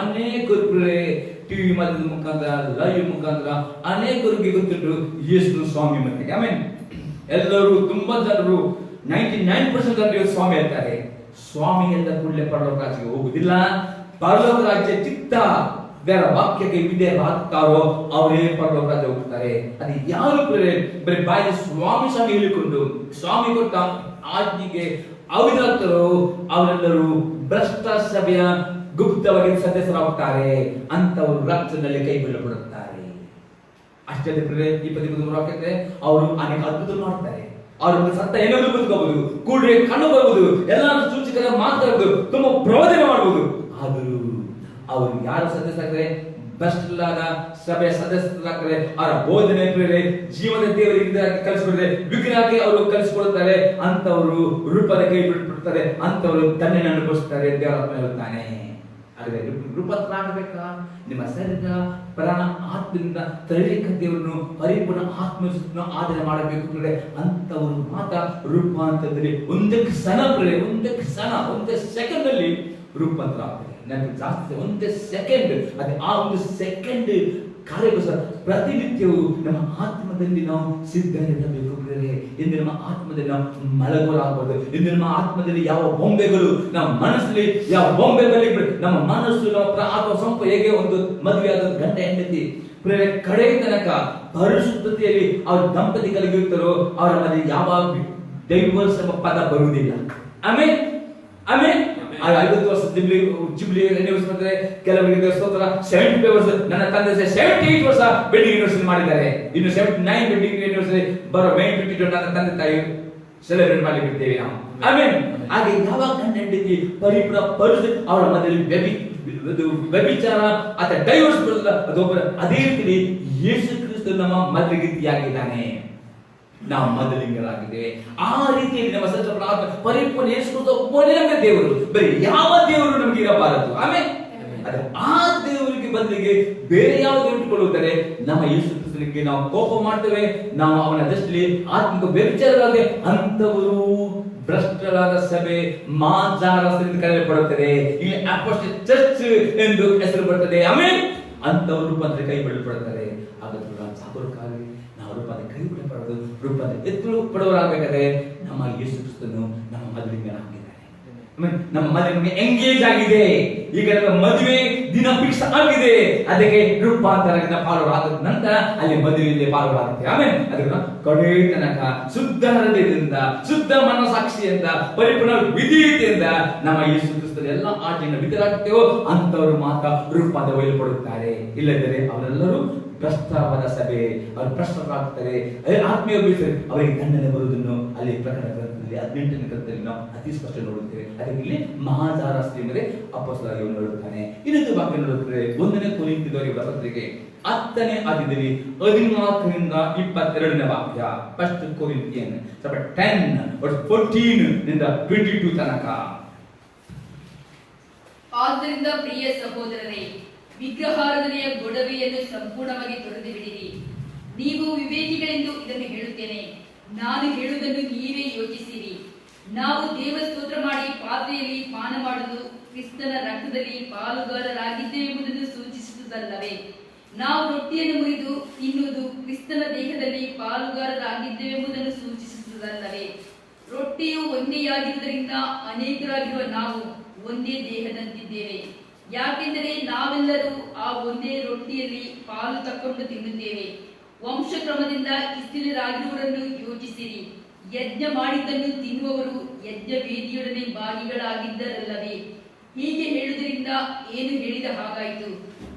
ಅನೇಕರು ಟಿವಿ ಮಾಧ್ಯಮದ ಮುಖಾಂತರ, ಲೈವ್ ಮುಖಾಂತರ ಅನೇಕರಿಗೆ ಗೊತ್ತಿಟ್ಟು ಯೇಸು ಸ್ವಾಮಿ ಮತ್ತೆ. ಆಮೇಲೆ ಎಲ್ಲರೂ ತುಂಬಾ ಜನರು 99% ಜನರು ಸ್ವಾಮಿ ಹೇಳ್ತಾರೆ. ಸ್ವಾಮಿ ಎಲ್ಲ ಕೂಡಲೇ ಪರಲೋಕ ರಾಜ್ಯಕ್ಕೆ ಹೋಗುದಿಲ್ಲ. ಪರಲೋಕ ರಾಜ್ಯ ಚಿತ್ತ ಬೇರೆ ವಾಕ್ಯಕ್ಕೆ ವಿಧೇಯರಾಗ್ತಾರೋ ಅವರೇ ಪರಲೋಕ ರಾಜ್ಯ ಹೋಗ್ತಾರೆ. ಅದು ಯಾರು ಬರೀ ಬಾಯಿ ಸ್ವಾಮಿ ಸ್ವಾಮಿ ಹೇಳಿಕೊಂಡು ಸ್ವಾಮಿ ಕೊಟ್ಟ ಆಜ್ಞೆಗೆ ಅವಿಧರಾಗ್ತಾರೋ ಅವರೆಲ್ಲರೂ ಭ್ರಷ್ಟ ಸಭೆಯ ಗುಪ್ತವಾಗಿ ಸದಸ್ಯರಾಗುತ್ತಾರೆ. ಅಂತವರು ರಕ್ತದಲ್ಲಿ ಕೈ ಬೀಳಬಿಡುತ್ತಾರೆ. ಅಷ್ಟೇ 23 ವಾಕ್ಯಕ್ಕೆ ಅವರು ಅನೇಕ ಅದ್ಭುತ ಮಾಡ್ತಾರೆ. ಅವ್ರ ಸತ್ತ ಏನಾದ್ರು ಬದುಕಬಹುದು, ಕೂಡಲೇ ಕಣ್ಣು ಬರಬಹುದು, ಎಲ್ಲ ಸೂಚಕರ ಮಾತಾಡಬಹುದು, ತುಂಬಾ ಪ್ರಬೋಧನೆ ಮಾಡಬಹುದು. ಆದರೂ ಅವರು ಯಾರು ಸದಸ್ಯರಾಗ್ತಾರೆ? ಭ್ರಷ್ಟರಾದ ಸಭೆಯ ಸದಸ್ಯರಾಗ್ತಾರೆ. ಅವರ ಬೋಧನೆ ಜೀವನ ದೇವರಿಗೆ ಕಲಿಸಿಕೊಡ್ತಾರೆ, ವಿಗ್ರಹಕ್ಕೆ ಅವರು ಕಲಿಸಿಕೊಡುತ್ತಾರೆ. ಅಂತವರು ರೂಪದ ಕೈ ಬಿಟ್ಬಿಡ್ತಾರೆ. ಅಂತವರು ದಂಡನೆ ಅನುಭವಿಸ್ತಾರೆ. ದೇವರ ಹೇಳುತ್ತಾನೆ. ಹಾಗಾದ್ರೆ ರೂಪಾಂತರ ಆಗಬೇಕಾ? ನಿಮ್ಮ ಶರೀರ ಪ್ರಾಣ ಆತ್ಮದಿಂದ ತಳಿಕ ದೇವರನ್ನು ಪರಿಪೂರ್ಣ ಆತ್ಮ ಆಧಾರ ಮಾಡಬೇಕು ಅಂದ್ರೆ ಅಂತವರು ಮಾತ್ರ ರೂಪಾಂತರದಲ್ಲಿ ಒಂದೇ ಸೆಕೆಂಡ್ ಅಲ್ಲಿ ರೂಪಾಂತರ ಆಗ್ತದೆ. ನನಗೆ ಜಾಸ್ತಿ ಒಂದೇ ಸೆಕೆಂಡ್, ಅದೇ ಆ ಒಂದು ಸೆಕೆಂಡ್ ಕಾರ್ಯಕ್ಕೋಸ್ಕರ ಪ್ರತಿನಿತ್ಯವೂ ನಮ್ಮ ಆತ್ಮದಲ್ಲಿ ನಾವು ಸಿದ್ಧರಿರಬೇಕು. ಎಂದು ನಮ್ಮ ಆತ್ಮದಲ್ಲಿ ನಾವು ಮಲಗೋಲಾಗಬಹುದು. ಎಂದು ನಮ್ಮ ಆತ್ಮದಲ್ಲಿ ಯಾವ ಬೊಂಬೆಗಳು ನಮ್ಮ ಮನಸ್ಸಲ್ಲಿ ಯಾವ ಬೊಂಬೆಗಳು ನಮ್ಮ ಮನಸ್ಸು ನಮ್ಮ ಅಥವಾ ಸಂಪ ಹೇಗೆ ಒಂದು ಮದುವೆ ಆದ ಗಂಡ ಹೆಂಡತಿ ಕಡೆ ತನಕ ಪರಿಶುದ್ಧತೆಯಲ್ಲಿ ಅವ್ರ ದಂಪತಿಗಳಿಗಿರ್ತಾರೋ ಅವರ ಮಧ್ಯೆ ಯಾವ ಡೈವರ್ಸ್ ಎಂಬ ಪದ ಬರುವುದಿಲ್ಲ. ಆಮೇಲೆ 50 ವರ್ಷ ಜಿಬ್ಲಿ ಯೂನಿವರ್ಸಿಟಿ ಕೆಲವರಿಗೆ ಸ್ತೋತ್ರ 75 ವರ್ಷ. ನನ್ನ ತಂದೆ 78 ವರ್ಷ ಬಿಲ್ಡಿಂಗ್ ಯೂನಿವರ್ಸಿಟಿ ಮಾಡಿದ್ದಾರೆ. ಇನ್ನು 79 ಬಿಲ್ಡಿಂಗ್ ಯೂನಿವರ್ಸಿಟಿ ಬರೋ ಮೇ 22 ನನ್ನ ತಂದೆ ತಾಯಿ ಸೆಲೆಬ್ರೇಟ್ ಮಾಡಲಿಕ್ಕಿದ್ದೇವೆ ನಾವು. ಆಮೇಲೆ ಹಾಗೆ ಯಾವಾಗ ಗಂಡ ಹೆಂಡತಿ ಪರಿಪೂರ್ಣ ಪರಿಸ್ಥಿತಿ ಅವರ ಮಧ್ಯದಲ್ಲಿ ವ್ಯಭಿಚಾರ ಅಥವಾ ಡೈವರ್ಸ್ ಬರುವುದಿಲ್ಲ, ಅದೊಬ್ಬರ ಅದೇ ರೀತಿ ಯೇಸು ಕ್ರಿಸ್ತ ನಮ್ಮ ಮಧ್ಯಗಿತ್ತಿಯಾಗಿದ್ದಾನೆ, ನಾವು ಮೊದಲಿಂಗರಾಗಿದ್ದೇವೆ. ಆ ರೀತಿಯಲ್ಲಿ ನಮ್ಮ ಸತ್ಯ ಪರಿಪೂರ್ಣ ಯೇಸು ಒಬ್ಬನೇ ನಮಗೆ ದೇವರು, ಬರೀ ಯಾವ ದೇವರು ನಮಗೆ ಇರಬಾರದು. ಆಮೇಲೆ ಆ ದೇವರಿಗೆ ಬದಲಿಗೆ ಬೇರೆ ಯಾವುದು ಇಟ್ಟುಕೊಳ್ಳುತ್ತಾರೆ, ನಮ್ಮ ಯೇಸು ಕ್ರಿಸ್ತನಿಗೆ ನಾವು ಕೋಪ ಮಾಡ್ತೇವೆ, ನಾವು ಅವನ ದೃಷ್ಟಿಯಲ್ಲಿ ಆತ್ಮಿಕ ವ್ಯಭಿಚಾರವಾಗಿದೆ. ಅಂತವರು ಭ್ರಷ್ಟರಾದ ಸಭೆ ಮಾಜಾರಸರಿಂದ ಕರೆಯಲ್ಪಡುತ್ತದೆ. ಈ ಅಪೊಸ್ಟಲ್ ಚರ್ಚ್ ಎಂದು ಹೆಸರು ಬರುತ್ತದೆ. ಆಮೇಲೆ ಅಂತವರು ರೂಪಾಂತರ ಕೈ ಬಿಡಲ್ಪಡುತ್ತಾರೆ. ಹಾಗಾದ್ರೆ ನಾವು ಜಾಗರೂಕರಾಗಿ ನಾವು ರೂಪಾಂತರ ಕೈ ಬಿಡಬಾರದು. ರೂಪಾಂತರ ಎತ್ತಲು ಪಡುವರಾಗಬೇಕಾದ್ರೆ ನಮ್ಮ ಯೇಸು ಕ್ರಿಸ್ತನು ನಮ್ಮ ಮೊದಲಿಂಗನಾಗಿದ್ದಾನೆ. ನಮ್ಮ ಮದುವೆ ಎಂಗೇಜ್ ಆಗಿದೆ. ಈಗ ನಮ್ಮ ಮದುವೆ ದಿನ ಫಿಕ್ಸ್ ಆಗಿದೆ. ಅದಕ್ಕೆ ರೂಪಾಂತರ ಪಾಲ್ಗೊಳ್ಳಾದ ನಂತರ ಅಲ್ಲಿ ಮದುವೆಯಲ್ಲಿ ಪಾಲ್ಗೊಳ್ಳಾಗುತ್ತೆ. ಆಮೇಲೆ ಅದನ್ನ ಕಡೆ ತನಕ ಶುದ್ಧ ಹೃದಯದಿಂದ ಶುದ್ಧ ಮನಸಾಕ್ಷಿಯಿಂದ ಪರಿಪೂರ್ಣ ವಿಧೇಯತೆಯಿಂದ ನಮ್ಮ ಯೇಸು ಕ್ರಿಸ್ತನ ಎಲ್ಲ ಆಜ್ಞೆಯನ್ನು ಬಿತ್ತಲಾಗುತ್ತೇವೋ ಅಂತವರು ಮಾತ್ರ ರೂಪಾಂತರ ಒಯ್ಯಲ್ಪಡುತ್ತಾರೆ. ಇಲ್ಲದಿದ್ದರೆ ಅವರೆಲ್ಲರೂ ಭ್ರಷ್ಟವಾದ ಸಭೆ, ಅವರು ಭ್ರಷ್ಟರಾಗ್ತಾರೆ. ಆತ್ಮೀಯ ಅವರಿಗೆ ದಂಡನೆ ಬರುವುದನ್ನು ಅಲ್ಲಿ ಪ್ರಕಟಣೆ ಗ್ರಂಥದಲ್ಲಿ 18ನೇ ಗ್ರಂಥದಲ್ಲಿ ನಾವು ಅತಿ ಸ್ಪಷ್ಟ ನೋಡುತ್ತೇವೆ. ಅದಕ್ಕೆ ಇಲ್ಲಿ ಮಹಾಜಾರಸ್ತ್ರೀ ಮೇಲೆ ಅಪೊಸ್ತಲರಾಗಿ ನೋಡುತ್ತಾನೆ. ಇನ್ನೊಂದು ವಾಕ್ಯ ನೋಡುತ್ತೇವೆ, 1ನೇ ಕೊರಿಂಥದವರಿಗೆ ಬರೆದ ಪತ್ರಿಕೆ 10ನೇ ಅಧ್ಯಾಯದಲ್ಲಿ 14ರಿಂದ 22ನೇ ವಾಕ್ಯ. ಫಸ್ಟ್ ಕೊರಿಂಥಿಯನ್ 10:14 ನಿಂದ 22 ತನಕ. ಆದ್ದರಿಂದ ಪ್ರಿಯ ಸಹೋದರರೇ, ವಿಗ್ರಹಾರಾಧನೆಯ ಗೊಡವೆಯನ್ನು ಸಂಪೂರ್ಣವಾಗಿ ತೊರೆದು ಬಿಡಿರಿ. ನೀವು ವಿವೇಕಿಗಳೆಂದು ಇದನ್ನು ಹೇಳುತ್ತೇನೆ, ನಾನು ಹೇಳುವುದನ್ನು ನೀವೇ ಯೋಚಿಸಿರಿ. ನಾವು ದೇವ ಸ್ತೋತ್ರ ಮಾಡಿ ಪಾತ್ರೆಯಲ್ಲಿ ಪಾನ ಮಾಡುವುದು ಕ್ರಿಸ್ತನ ರಕ್ತದಲ್ಲಿ ಪಾಲುಗಾರರಾಗಿದ್ದೇವೆಂಬುದನ್ನು ಸೂಚಿಸುವುದಲ್ಲವೇ? ನಾವು ರೊಟ್ಟಿಯನ್ನು ಮುರಿದು ತಿನ್ನುವುದು ಕ್ರಿಸ್ತನ ದೇಹದಲ್ಲಿ ಪಾಲುಗಾರರಾಗಿದ್ದೇವೆಂಬುದನ್ನು ಸೂಚಿಸುವುದಲ್ಲವೇ? ರೊಟ್ಟಿಯು ಒಂದೇಯಾಗಿರುವುದರಿಂದ ಅನೇಕರಾಗಿರುವ ನಾವು ಒಂದೇ ದೇಹದಂತಿದ್ದೇವೆ. ಯಾಕೆಂದರೆ ನಾವೆಲ್ಲರೂ ಆ ಒಂದೇ ರೊಟ್ಟಿಯಲ್ಲಿ ಪಾಲು ತಕ್ಕೊಂಡು ತಿನ್ನುತ್ತೇವೆ. ವಂಶಕ್ರಮದಿಂದ ಇಸ್ರಾಯೇಲರಾಗಿರುವವರನ್ನು ಯೋಚಿಸಿರಿ. ಯಜ್ಞ ಮಾಡಿದ್ದನ್ನು ತಿನ್ನುವವರು ಯಜ್ಞ ವೇದಿಯೊಡನೆ ಭಾಗಿಗಳಾಗಿದ್ದರಲ್ಲವೇ? ಹೀಗೆ ಹೇಳುವುದರಿಂದ ಏನು ಹೇಳಿದ ಹಾಗಾಯಿತು?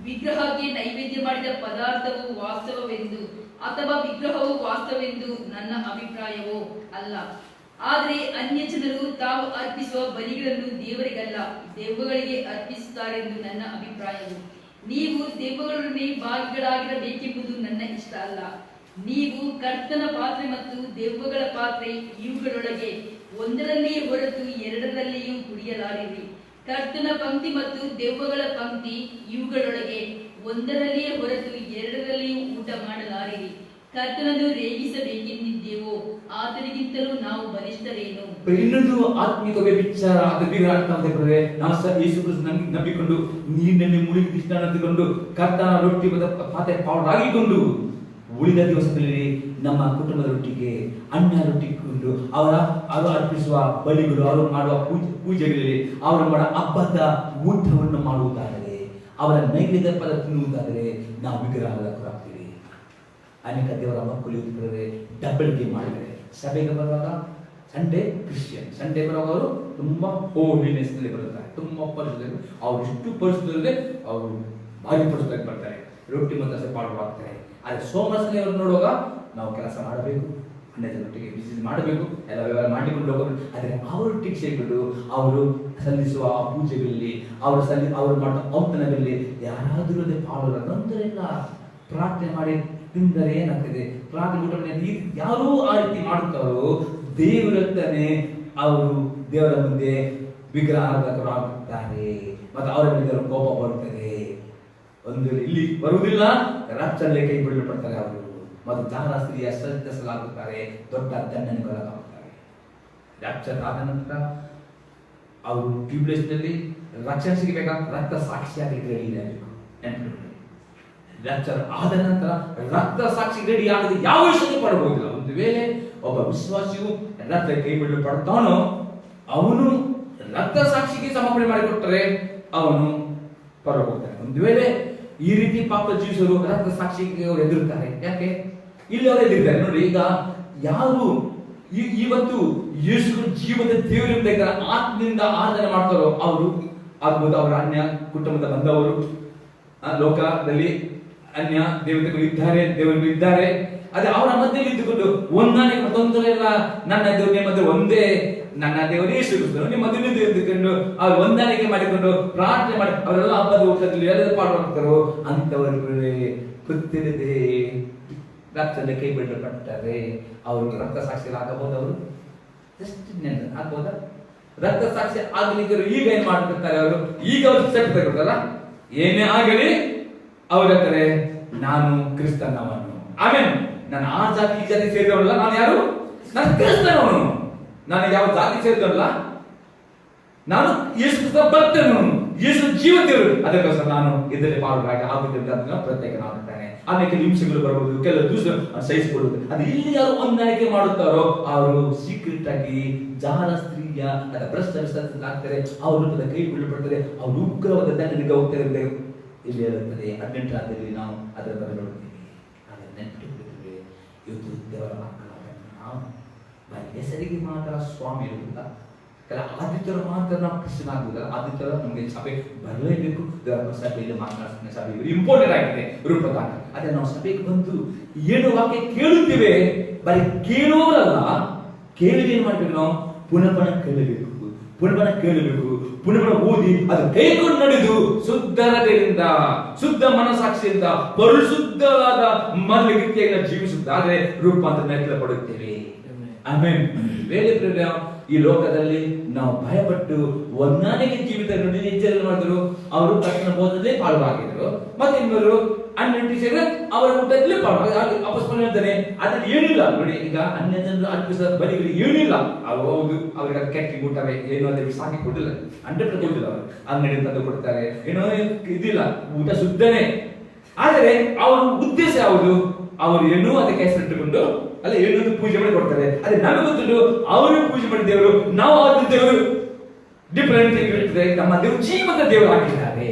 ವಿಗ್ರಹಕ್ಕೆ ನೈವೇದ್ಯ ಮಾಡಿದ ಪದಾರ್ಥವು ವಾಸ್ತವವೆಂದು ಅಥವಾ ವಿಗ್ರಹವು ವಾಸ್ತವವೆಂದು ನನ್ನ ಅಭಿಪ್ರಾಯವೋ ಅಲ್ಲ. ಆದರೆ ಅನ್ಯ ಜನರು ತಾವು ಅರ್ಪಿಸುವ ಬಲಿಗಳನ್ನು ದೇವರಿಗಲ್ಲ ದೆವ್ವಗಳಿಗೆ ಅರ್ಪಿಸುತ್ತಾರೆಂದು ನನ್ನ ಅಭಿಪ್ರಾಯವು. ನೀವು ದೆವ್ವಗಳೊಡನೆ ಭಾಗಿಗಳಾಗಿರಬೇಕೆಂಬುದು ನನ್ನ ಇಷ್ಟ ಅಲ್ಲ. ನೀವು ಕರ್ತನ ಪಾತ್ರೆ ಮತ್ತು ದೆವ್ವಗಳ ಪಾತ್ರೆ ಇವುಗಳೊಳಗೆ ಒಂದರಲ್ಲಿಯೇ ಹೊರತು ಎರಡರಲ್ಲಿಯೂ ಕುಡಿಯಲಾರಿರಿ. ಕರ್ತನ ಪಂಕ್ತಿ ಮತ್ತು ದೆವ್ವಗಳ ಪಂಕ್ತಿ ಇವುಗಳೊಳಗೆ ಒಂದರಲ್ಲಿಯೇ ಹೊರತು ಎರಡರಲ್ಲಿಯೂ ಊಟ ಮಾಡಲಾರಿರಿ. ಕರ್ತನನ್ನು ರೇಗಿಸಬೇಕೆಂದಿದ್ದೇವೋ ಆತನಿಗಿಂತಲೂ ನಾವು ಬಲಿಷ್ಠರೇನು? ಇನ್ನೊಂದು ಆತ್ಮಿಕ ವ್ಯಭಿಚಾರ ಅಂತಂದ್ರೆ ನಾವು ಸಹ ಯೇಸು ಕ್ರಿಸ್ತನ ನಂಬಿಕೊಂಡು ನೀರಿನಲ್ಲಿ ಮುಳುಗಿ ಕೃಷ್ಣನ ತೆಗೆದುಕೊಂಡು ಕರ್ತನ ರೊಟ್ಟಿ ಪಾತ್ರೆ ಪಾವಡರಾಗಿಕೊಂಡು ಉಳಿದ ದಿವಸದಲ್ಲಿ ನಮ್ಮ ಕುಟುಂಬದ ರೊಟ್ಟಿಗೆ ಅನ್ನ ರೊಟ್ಟಿಕೊಂಡು ಅವರು ಅರ್ಪಿಸುವ ಬಲಿಗಳು, ಅವರು ಮಾಡುವ ಪೂಜೆಗಳಲ್ಲಿ, ಅವರು ಮಾಡುವ ಹಬ್ಬದ ಊಟವನ್ನು ಮಾಡುವುದಾದರೆ, ಅವರ ನೈವೇದ್ಯ ಪದ ತಿನ್ನುವುದಾದರೆ ನಾವು ವಿಗ್ರಹಾರಾಧಕರಾಗ್ತೀವಿ. ಅನೇಕ ದೇವರ ಮಕ್ಕಳು ಇರ್ತಾರೆ ಡಬಲ್ ಗೇಮ್ ಮಾಡಿದರೆ. ಸಭೆಗೆ ಬರುವಾಗ ಸಂಡೇ ಕ್ರಿಶ್ಚಿಯನ್, ಸಂಡೇ ಬರುವಾಗ ಅವರು ತುಂಬಾ ಹೋಲಿನೆಸ್ ನಲ್ಲಿ ಬರುತ್ತಾರೆ, ತುಂಬಾ ಪರಿಶುದ್ಧ. ಅವ್ರು ಎಷ್ಟು ಪರಿಶುದ್ಧರೇ ಅವರು ಭಾರಿ ಪರಿಶುದ್ಧವಾಗಿ ಬರ್ತಾರೆ, ರೊಟ್ಟಿ ಮತ್ತು ಪಾಲ್ಗೊಳ್ಳುತ್ತಾರೆ. ಆದರೆ ಸೋಮವಾರದಲ್ಲಿ ಅವರು ನೋಡುವಾಗ ನಾವು ಕೆಲಸ ಮಾಡಬೇಕು, ಅನ್ನ ಜನರೊಟ್ಟಿಗೆ ಬಿಸಿನೆಸ್ ಮಾಡಬೇಕು, ಎಲ್ಲ ವ್ಯವಹಾರ ಮಾಡಿಕೊಂಡು ಹೋಗಬೇಕು. ಆದರೆ ಅವರೊಟ್ಟಿಗೆ ಸೇರಿಕೊಂಡು ಅವರು ಸಲ್ಲಿಸುವ ಆ ಪೂಜೆಗಳಲ್ಲಿ, ಅವರು ಮಾಡುವ ಔತಣಗಳಲ್ಲಿ ಯಾರಾದರೂ ಅದೇ ಪಾಲ್ಗೊಳ್ಳ ನಂತರ ಎಲ್ಲ ಪ್ರಾರ್ಥನೆ ಮಾಡಿ ತಿಂದರೆ ಏನಾಗ್ತದೆ? ಪ್ರಾರ್ಥನೆ ಊಟ ಯಾರೂ ಆ ರೀತಿ ಮಾಡುತ್ತಾರೋ ದೇವರಂತಾನೆ ಅವರು ದೇವರ ಮುಂದೆ ವಿಗ್ರಹಾರಾಧಕರು ಆಗುತ್ತಾರೆ. ಮತ್ತು ಅವರ ಮೇಲೆ ಕೋಪ ಬರುತ್ತದೆ. ಒಂದು ಇಲ್ಲಿ ಬರುವುದಿಲ್ಲ, ರಾತ್ರಿಯಲ್ಲೇ ಕೈ ಬಿಡಲ್ಪಡ್ತಾರೆ ಅವರು ಮತ್ತು ಜಾರ ಸ್ತ್ರೀಯ ಸರಿಸಲಾಗುತ್ತಾರೆ, ದೊಡ್ಡ ದಂಡನೆಗೊಳಗಾಗುತ್ತಾರೆ. ರಾಪ್ಚರ್ ಆದ ನಂತರ ಅವರು ಟ್ಯೂಬ್ಲೆಸ್ನಲ್ಲಿ ರಕ್ಷಣೆ ಸಿಗಬೇಕಾ, ರಕ್ತ ಸಾಕ್ಷಿಯಾಗಿ ರೆಡಿ ಇರಬೇಕು. ರಾಪ್ಚರ್ ಆದ ನಂತರ ರಕ್ತ ಸಾಕ್ಷಿ ರೆಡಿ ಆಗದೆ ಯಾವ ವಿಷಯಕ್ಕೆ ಪಡಬಹುದಿಲ್ಲ. ಒಂದು ವೇಳೆ ಒಬ್ಬ ವಿಶ್ವಾಸಿಯು ರಕ್ತ ಕೈ ಬಿಡಲ್ಪಡ್ತಾನೋ ಅವನು ರಕ್ತ ಸಾಕ್ಷಿಗೆ ಸಮರ್ಪಣೆ ಮಾಡಿಕೊಟ್ಟರೆ ಅವನು ಹೊರಗೆ ಹೋಗ್ತಾನೆ. ಒಂದು ವೇಳೆ ಈ ರೀತಿ ಪಾಪ ಜೀವಿಸಲು ರಕ್ತ ಸಾಕ್ಷಿಗೆ ಅವರು ಎದುರುತ್ತಾರೆ. ಯಾಕೆ ಇಲ್ಲಿ ಅವರು ಎದುರಿದ್ದಾರೆ ನೋಡಿ. ಈಗ ಯಾರು ಇವತ್ತು ಯೇಸು ಜೀವದ ದೇವರಿಂದ ಆತ್ಮದಿಂದ ಆರಾಧನೆ ಮಾಡ್ತಾರೋ ಅವರು ಆಗ್ಬೋದು, ಅವರ ಅನ್ಯ ಕುಟುಂಬದ ಬಂದವರು, ಲೋಕದಲ್ಲಿ ಅನ್ಯ ದೇವತೆಗಳು ಇದ್ದಾರೆ, ದೇವರುಗಳು ಇದ್ದಾರೆ. ಅದೇ ಅವರ ಮಧ್ಯೆ ಇದ್ದುಕೊಂಡು ಒಂದಾನೆ ತೊಂದರೆ ಇಲ್ಲ, ನನ್ನ ದೇವರ ಮಧ್ಯೆ ಒಂದೇ, ನನ್ನ ದೇವರೇ ಯೇಸು ಕ್ರಿಸ್ತನು ನಿಮ್ಮ ಮಧ್ಯೆ ಇದ್ದುಕೊಂಡು ಅವರು ಹೊಂದಾಣಿಕೆ ಮಾಡಿಕೊಂಡು ಪ್ರಾರ್ಥನೆ ಮಾಡಿ ಅವರೆಲ್ಲ ಹಬ್ಬದ ಊಟದಲ್ಲಿ ಎಲ್ಲ ಪಾಲ್ಗೊಳ್ತಾರೋ ಅಂತವರುಗಳೇ ಗೊತ್ತಿರದೆ ರಕ್ತದಲ್ಲಿ ಕೈ ಬಿಡಲ್ಪಡ್ತಾರೆ. ಅವರು ರಕ್ತ ಸಾಕ್ಷಿ ಆಗಬಹುದು, ಅವರು ಆಗ್ಬೋದ ರಕ್ತ ಸಾಕ್ಷಿ ಆಗ್ಲಿಕ್ಕೆ ಈಗ ಏನ್ ಮಾಡ್ತಿರ್ತಾರೆ ಅವರು, ಈಗ ಅವರು ಸ್ಟೆಪ್ ತಗೊಳ್ತಾರಲ್ಲ, ಏನೇ ಆಗಲಿ ಅವ್ರ ಹತ್ತಾರೆ ನಾನು ಕ್ರಿಸ್ತನವನು, ಆಮೇಲೆ ನಾನು ಆ ಜಾತಿ ಈ ಜಾತಿ ಸೇರಿದವಲ್ಲ, ನಾನು ಯಾರು, ನಾನು ಕ್ರಿಸ್ತನವನು, ನಾನು ಯಾವ ಜಾತಿ ಸೇರಿದವಲ್ಲ, ನಾನು ಯೇಸು ಕ್ರಿಸ್ತ ಭಕ್ತನು, ಯೇಸು ಜೀವ ದೇವರು, ಅದಕ್ಕೋಸ್ಕರ ನಾನು ಇದರಲ್ಲಿ ಪಾಲ್ಗೊಳ್ಳಾಗಿ ಆಗುತ್ತಿದ್ದ ಅದನ್ನ ಪ್ರತ್ಯೇಕನಾಗುತ್ತಾನೆ. ಆಮೇಲೆ ಕೆಲವು ಹಿಂಸೆಗಳು ಬರಬಹುದು, ಕೆಲವು ದೂಷ ಸಹಿಸಿಕೊಳ್ಳುವುದು. ಅದು ಇಲ್ಲಿ ಯಾರು ಹೊಂದಾಣಿಕೆ ಮಾಡುತ್ತಾರೋ ಅವರು ಸೀಕ್ರೆಟ್ ಆಗಿ ಜಾರ ಸ್ತ್ರೀಯ ಅಥವಾ ಭ್ರಷ್ಟ ವಿಶ್ವಾಸಗಳಾಗ್ತಾರೆ, ಅವ್ರ ರೂಪದ ಕೈ ಬಿಡಲ್ಪಡ್ತಾರೆ, ಅವರು ಉಗ್ರವಾದ ದಂಡನೆಗೆ ಹೋಗ್ತಾರೆ. ಇಲ್ಲಿ ಹೇಳುತ್ತದೆ 18 ನಾವು ಅದರ ಬಗ್ಗೆ ನೋಡ್ತೀವಿ. ಆದರೆ ನೆನಪಿಟ್ಟುಕೊಳ್ಳುತ್ತೇವೆ, ಇವತ್ತು ದೇವರ ಮಕ್ಕಳಾದ ನಾವು ಬರೀ ಹೆಸರಿಗೆ ಮಾತ್ರ ಸ್ವಾಮಿ ಇರುವುದಿಲ್ಲ, ಆದಿತ್ಯರ ಮಾತ್ರ ನಾವು ಕ್ರಿಶ್ಚಿಯನಾಗುವುದಿಲ್ಲ. ಆದಿತ್ಯರ ನಮಗೆ ಸಭೆ ಬರಲೇಬೇಕು, ದೇವರ ಸಭೆಯಲ್ಲಿ ಮಾತನಾಡ್ತಾನೆ, ಸಭೆ ಇಂಪಾರ್ಟೆಂಟ್ ಆಗಿದೆ ರೂಪದಾಗ. ಅದೇ ನಾವು ಸಭೆಗೆ ಬಂದು ಏನು ವಾಕ್ಯ ಕೇಳುತ್ತೇವೆ, ಬರೀ ಕೇಳುವವರಲ್ಲ, ಕೇಳಿ ಏನ್ ಮಾಡ್ಬೇಕು, ನಾವು ಪುನಃ ಕೇಳಬೇಕು, ಪುನಃ ಕೇಳಬೇಕು, ಪುನಃ ಓದಿ ಅದು ಕೈಕೊಂಡು ನಡೆದು ಶುದ್ಧ ಹೃದಯದಿಂದ, ಶುದ್ಧ ಮನಸಾಕ್ಷಿಯಿಂದ ಪರಿಶುದ್ಧವಾದ ಮನೋಗತಿಯನ್ನು ಜೀವಿಸುತ್ತಾದ್ರೆ ರೂಪಾಂತರ ನೆರವೇರಿಸಲ್ಪಡುತ್ತೇವೆ. ಆಮೇಲೆ ಬೇರೆ ಈ ಲೋಕದಲ್ಲಿ ನಾವು ಭಯಪಟ್ಟು ಒಂದಾನೆಗೆ ಜೀವಿತ ನೋಡಿ ಎಚ್ಚರ ಮಾಡಿದ್ರು, ಅವರು ತಕ್ಷಣ ಬೋಧನೆ ಪಾಲ್ವಾಗಿದ್ರು. ಮತ್ತೆ ಇನ್ನೊಂದು ಅನ್ಯ ಅವರ ಊಟದಲ್ಲಿ ಅಪಸ್ಪನ ಹೇಳ್ತಾನೆ, ಅದ್ರಲ್ಲಿ ಏನಿಲ್ಲ ನೋಡಿ. ಈಗ ಅನ್ಯ ಜನರು ಅರ್ಪಿಸಿದ ಬಲಿಗಳಿಗೆ ಏನಿಲ್ಲ, ಹೌದು ಅವರಿಗೆ ಕೆಟ್ಟಿ ಊಟವೇ ಏನು ಅದಕ್ಕೆ ಸಾಕಿ ಕೊಟ್ಟಿಲ್ಲ, 100% ಕೊಟ್ಟಿಲ್ಲ, ಅವರು ಅಂಗಡಿ ತಂದು ಕೊಡ್ತಾರೆ, ಏನೋ ಇದಿಲ್ಲ, ಊಟ ಶುದ್ಧನೇ. ಆದರೆ ಅವರ ಉದ್ದೇಶ ಯಾವುದು, ಅವರು ಏನೋ ಅದಕ್ಕೆ ಹೆಸರಿಟ್ಟುಕೊಂಡು ಅಲ್ಲ ಏನೊಂದು ಪೂಜೆ ಮಾಡಿ ಕೊಡ್ತಾರೆ. ಅದೇ ನಮಗೆ ಗೊತ್ತಿದ್ದು ಅವರು ಪೂಜೆ ಮಾಡಿ ದೇವರು, ನಾವು ಅವ್ರ ದೇವರು ಡಿಫರೆಂಟ್ ಇರ್ತದೆ. ನಮ್ಮ ದೇವರು ಜೀವದ ದೇವರು ಆಗಿದ್ದಾರೆ.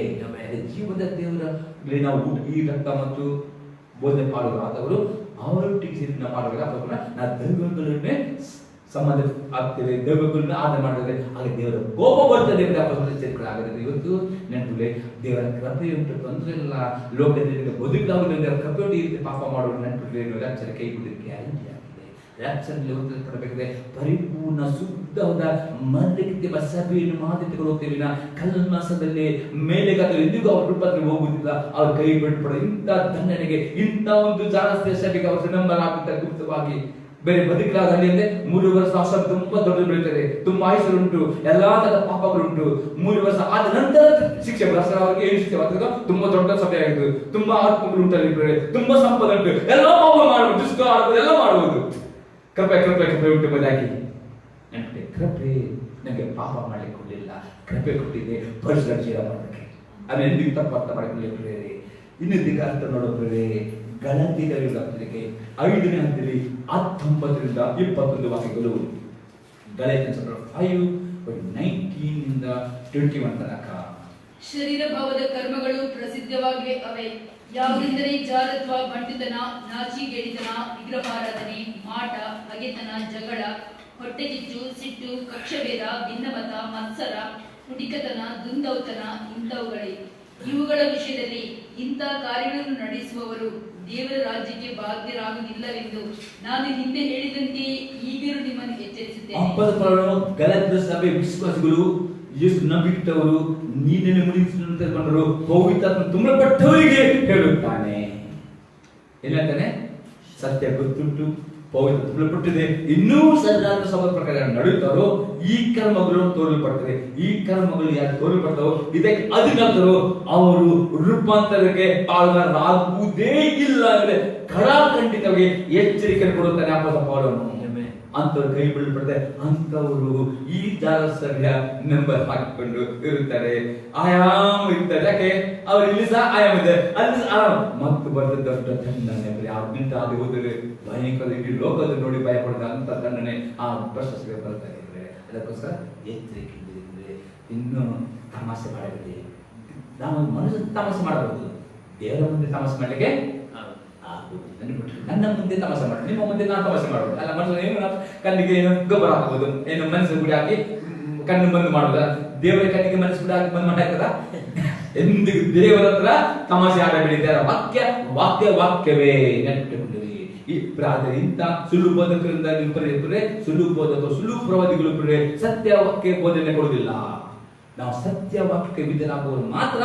ಜೀವದ ದೇವರ ನಾವು ಈ ರಕ್ತ ಮತ್ತು ಬೋಧನೆ ಪಾಲ್ಗೊಳ್ಳಾದವರು ಅವರೊಟ್ಟಿಗೆ ಸೇರಿ ನಾವು ಪಾಲ್ಗೊಳ್ಳ ನಾವು ದೈವಗಳನ್ನೇ ಸಂಬಂಧ ಆಗ್ತೇವೆ, ದೈವಗಳನ್ನ ಆಧಾರ ಮಾಡಿದ್ರೆ ಆಗ ದೇವರ ಕೋಪ ಬರ್ತದೆ ಸೇರ್ಕೊಳ್ಳಾಗದೆ. ಇವತ್ತು ನೆನಪುಗಳೇ, ದೇವರ ಕೃಪೆ ಉಂಟು, ತೊಂದರೆ ಇಲ್ಲ, ಲೋಕದಲ್ಲಿ ಬದುಕಾಗುವುದರಿಂದ ಕೃಪೆ ಇರುತ್ತೆ, ಪಾಪ ಮಾಡುವ ನೆನಪುಗಳೇ ರಾಕ್ಷರ ಕೈ ಬಿಡಲಿಕ್ಕೆ ಗ್ಯಾರಂಟಿ ಆಗಿದೆ. ರಾಕ್ಷರಲ್ಲಿ ಉತ್ತರ ಪಡಬೇಕಾದ್ರೆ ಪರಿಪೂರ್ಣ ಶುದ್ಧವಾದ ಮರಳಿಗೆ ಸಭೆಯನ್ನು ಮಾತುಗಳು ಹೋಗ್ತೇವೆ. ಕಲ್ಮಸದಲ್ಲಿ ಮೇಲೆಗಾದ ಎಂದಿಗೂ ಅವ್ರ ರೂಪದಲ್ಲಿ ಹೋಗುವುದಿಲ್ಲ, ಅವ್ರ ಕೈ ಬಿಡ್ಪಡ ಇಂಥ ದಂಡನೆಗೆ, ಇಂಥ ಒಂದು ಜಾಸ್ತಿ ಸಭೆಗೆ ಅವರು ನಂಬಲಾಗುತ್ತಾರೆ ಗುಪ್ತವಾಗಿ. ಬೇರೆ ಬದುಕಲಾಗಲಿ ಅಂದ್ರೆ 3 ವರ್ಷ ಅವಸರ ತುಂಬಾ ದೊಡ್ಡ ಬೆಳೀತಾರೆ, ತುಂಬಾ ಆಯುಷ್ಯ ಉಂಟು, ಎಲ್ಲಾ ತರದ ಪಾಪಗಳುಂಟು. 3 ವರ್ಷ ಆದ ನಂತರ ಶಿಕ್ಷೆ ಅವರಿಗೆ ಏನು ಶಿಕ್ಷೆ ಬರ್ತದೆ, ತುಂಬಾ ದೊಡ್ಡ ಸಭೆ ಆಗಿದೆ, ತುಂಬಾ ಆತ್ಮಗಳು ಉಂಟಲ್ಲಿ, ತುಂಬಾ ಸಂಪದ ಉಂಟು, ಎಲ್ಲ ಪಾಪ ಮಾಡುವುದು, ದುಷ್ಟ ಆಡುವುದು, ಎಲ್ಲ ಮಾಡುವುದು. ಕೃಪೆ ಕೃಪೆ ಕೃಪೆ ಉಂಟು ಬದಾಗಿ ನೆನಪೆ. ಕೃಪೆ ನನಗೆ ಪಾಪ ಮಾಡ್ಲಿಕ್ಕೆ ಕೊಡಲಿಲ್ಲ, ಕೃಪೆ ಕೊಟ್ಟಿದೆ ಪರಿಸರ ಜೀವ ಮಾಡೋದಕ್ಕೆ. ಅದನ್ನ ಎಂದಿಗೂ ತಪ್ಪು ಅರ್ಥ ಮಾಡಿಕೊಳ್ಳಿ. ಇನ್ನೊಂದಿಗೆ ಅರ್ಥ ನೋಡೋದ್ರೆ ಗಲಾತ್ಯರಿಗೆ 5ನೇ ಅಧ್ಯಾಯ 19ರಿಂದ 21 ವಾಕ್ಯಗಳು. ಗಲಾತ್ಯ 5:19 to 21 ತನಕ. ಶರೀರ ಭಾವದ ಕರ್ಮಗಳು ಪ್ರಸಿದ್ಧವಾಗಿವೆ ಅವೇ, ಯಾವುದೆಂದರೆ ಜಾರತ್ವ, ಬಂಡುತನ, ನಾಚಿಕೆಗೆಡಿತನ, ವಿಗ್ರಹಾರಾಧನೆ, ಮಾಟ, ಹಗೆತನ, ಜಗಳ, ಹೊಟ್ಟೆಕಿಚ್ಚು, ಸಿಟ್ಟು, ಕಕ್ಷಭೇದ, ಭಿನ್ನಮತ, ಮತ್ಸರ, ಹುಡುಕತನ, ದುಂದೌತನ ಇಂಥವುಗಳೇ. ಇವುಗಳ ವಿಷಯದಲ್ಲಿ ಇಂಥ ಕಾರ್ಯಗಳನ್ನು ನಡೆಸುವವರು ದೇವರ ರಾಜ್ಯಕ್ಕೆ ಭಾಗ್ಯರಾಗುವುದಿಲ್ಲವೆಂದು ನಾನು ಹಿಂದೆ ಹೇಳಿದಂತೆ ಈಗಲೂ ನಿಮ್ಮನ್ನು ಎಚ್ಚರಿಸುತ್ತೇನೆ. ಗಲಾತ್ಯ ಸಭೆ ವಿಶ್ವಾಸಿಗಳು, ಯೇಸು ನಂಬಿಟ್ಟವರು, ನೀರಿನಲ್ಲಿ ಮುಳುಗಿಸಿಕೊಂಡರು, ಪವಿತ್ರಾತ್ಮ ತುಂಬಲ್ಪಟ್ಟವರಿಗೆ ಹೇಳುತ್ತಾನೆ. ಏನಂತಾನೆ, ಸತ್ಯ ಗೊತ್ತುಂಟು, ಪವಿತ್ರಪಟ್ಟಿದೆ. ಇನ್ನೂ ಸರಿಯಾದ ಸಭಾ ಪ್ರಕಾರ ನಡೆಯುತ್ತಾರೋ ಈ ಕರ್ಮಗಳು ತೋರಲ್ಪಡ್ತವೆ. ಈ ಕರ್ಮಗಳು ಯಾರು ತೋರಲ್ಪಡ್ತಾವೋ ಇದಕ್ಕೆ ಅಧಿಕಾರರು ಅವರು ರೂಪಾಂತರಕ್ಕೆ ಪಾಲ್ಗಾರರಾಗುವುದೇ ಇಲ್ಲ ಅಂದ್ರೆ ಖಡಾಖಂಡಿತವಾಗಿ ಎಚ್ಚರಿಕೆ ಕೊಡುತ್ತಾನೆ ಅಪೊಸ್ತಲ ಪೌಲನು. ಅಂತವ್ರು ಕೈ ಬಿಡಲ್ಪಡ್ತಾರೆ. ಅಂತವರು ಈ ಜಾಲ ಸಭೆಯ ನಂಬರ್ ಹಾಕಿಕೊಂಡು ಇರುತ್ತಾರೆ, ಆಯಾಮ ಇರ್ತಾರೆ. ಯಾಕೆ ಅವ್ರು ಇಲ್ಲಿ ಸಹ ಆಯಾಮ ಇದೆ, ಅಲ್ಲಿ ಆರಾಮ ಮತ್ತು ಬರೆದ ದೊಡ್ಡ ದಂಡನೆ ಯಾವ್ದಿಂತ ಅದು ಹೋದರೆ ಭಯಂಕರ ಇಡೀ ಲೋಕದ ನೋಡಿ ಭಯ ಪಡೆದ ಅಂತ ದಂಡನೆ ಆ ಪ್ರಶಸ್ತಿಗೆ ಬರ್ತಾ ಇದ್ದಾರೆ. ಅದಕ್ಕೋಸ್ಕರ ಎಚ್ಚರಿಕೆ ಇದ್ದರೆ ಇನ್ನು ತಮಾಷೆ ಮಾಡಬೇಡಿ. ನಾವು ಮನುಷ್ಯ ತಮಾಷೆ ಮಾಡಬಹುದು, ದೇವರ ಮುಂದೆ ತಮಾಷೆ ಮಾಡ್ಲಿಕ್ಕೆ ನನ್ನ ಮುಂದೆ ತಮಾಷೆ ಮಾಡಿ, ನಿಮ್ಮ ಮುಂದೆ ನಾನು ತಮಾಷೆ ಮಾಡಬಹುದು. ಅಲ್ಲ ಮನುಷ್ಯ ಏನು ಕಣ್ಣಿಗೆ ಏನು ಗೊಬ್ಬರ ಹಾಕಬಹುದು, ಏನು ಮನಸ್ಸು ಗುಡಿ ಹಾಕಿ ಕಣ್ಣು ಬಂದು ಮಾಡುವುದ? ದೇವರ ಕಣ್ಣಿಗೆ ಮನಸ್ಸು ಗುಡಿ ಹಾಕಿ ಬಂದ್ ಮಾಡಾಕದ? ಎಂದು ದೇವರ ಹತ್ರ ತಮಾಷೆ ಆಡಬೇಡಿದ್ದಾರೆ. ವಾಕ್ಯವೇ ನೆಟ್ಟುಕೊಂಡಿರಿ. ಆದರೆ ಇಂಥ ಸುಳ್ಳು ಬೋಧಕರಿಂದ ನೀವು ಕರೆಯುತ್ತಾರೆ, ಸುಳ್ಳು ಬೋಧಕರು ಸುಳ್ಳು ಪ್ರವಾದಿಗಳು ಸತ್ಯ ವಾಕ್ಯ ಬೋಧನೆ ಕೊಡುವುದಿಲ್ಲ. ನಾವು ಸತ್ಯ ವಾಕ್ಯಕ್ಕೆ ವಿಧೇಯರಾಗುವವರು ಮಾತ್ರ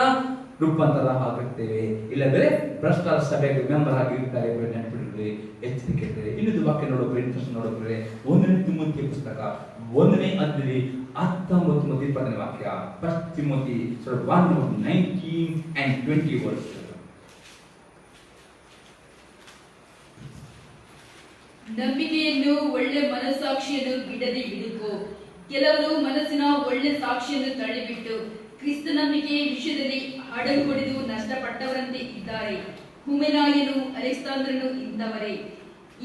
ರೂಪಾಂತರ ಆಗುತ್ತೇವೆ. ಇಲ್ಲಂದ್ರೆ ಭ್ರಷ್ಟರ ಸಭೆಗೆ ಮೆಂಬರ್ ಆಗಿರ್ತಾರೆ. ನೆನಪಿಡ್ರಿ, ಎಚ್ಚರಿಕೆ ಇರ್ತಾರೆ. ಇನ್ನೊಂದು ವಾಕ್ಯ ನೋಡೋಕೆ ನೋಡೋಕೆ 1 ತಿಮೋಥಿ ಪುಸ್ತಕ 1ನೇ ಅಧ್ಯಾಯ 19 ಮತ್ತು 20ನೇ ವಾಕ್ಯ. 1 ತಿಮೋಥಿ 1:19 and 20 ವರ್ಸ್. ನಂಬಿಕೆಯನ್ನು ಒಳ್ಳೆ ಮನಸ್ಸಾಕ್ಷಿಯನ್ನು ಬಿಡದೆ ಹಿಡುಕೋ. ಕೆಲವರು ಮನಸ್ಸಿನ ಒಳ್ಳೆ ಸಾಕ್ಷಿಯನ್ನು ತಳ್ಳಿಬಿಟ್ಟು ಕ್ರಿಸ್ತ ನಂಬಿಕೆಯ ವಿಷಯದಲ್ಲಿ ಹಡಗು ಹೊಡೆದು ನಷ್ಟಪಟ್ಟವರಂತೆ ಇದ್ದಾರೆ. ಹುಮೆನಾಯನು ಅಲೆಕ್ಸಾಂದ್ರನು ಇಂಥವರೇ.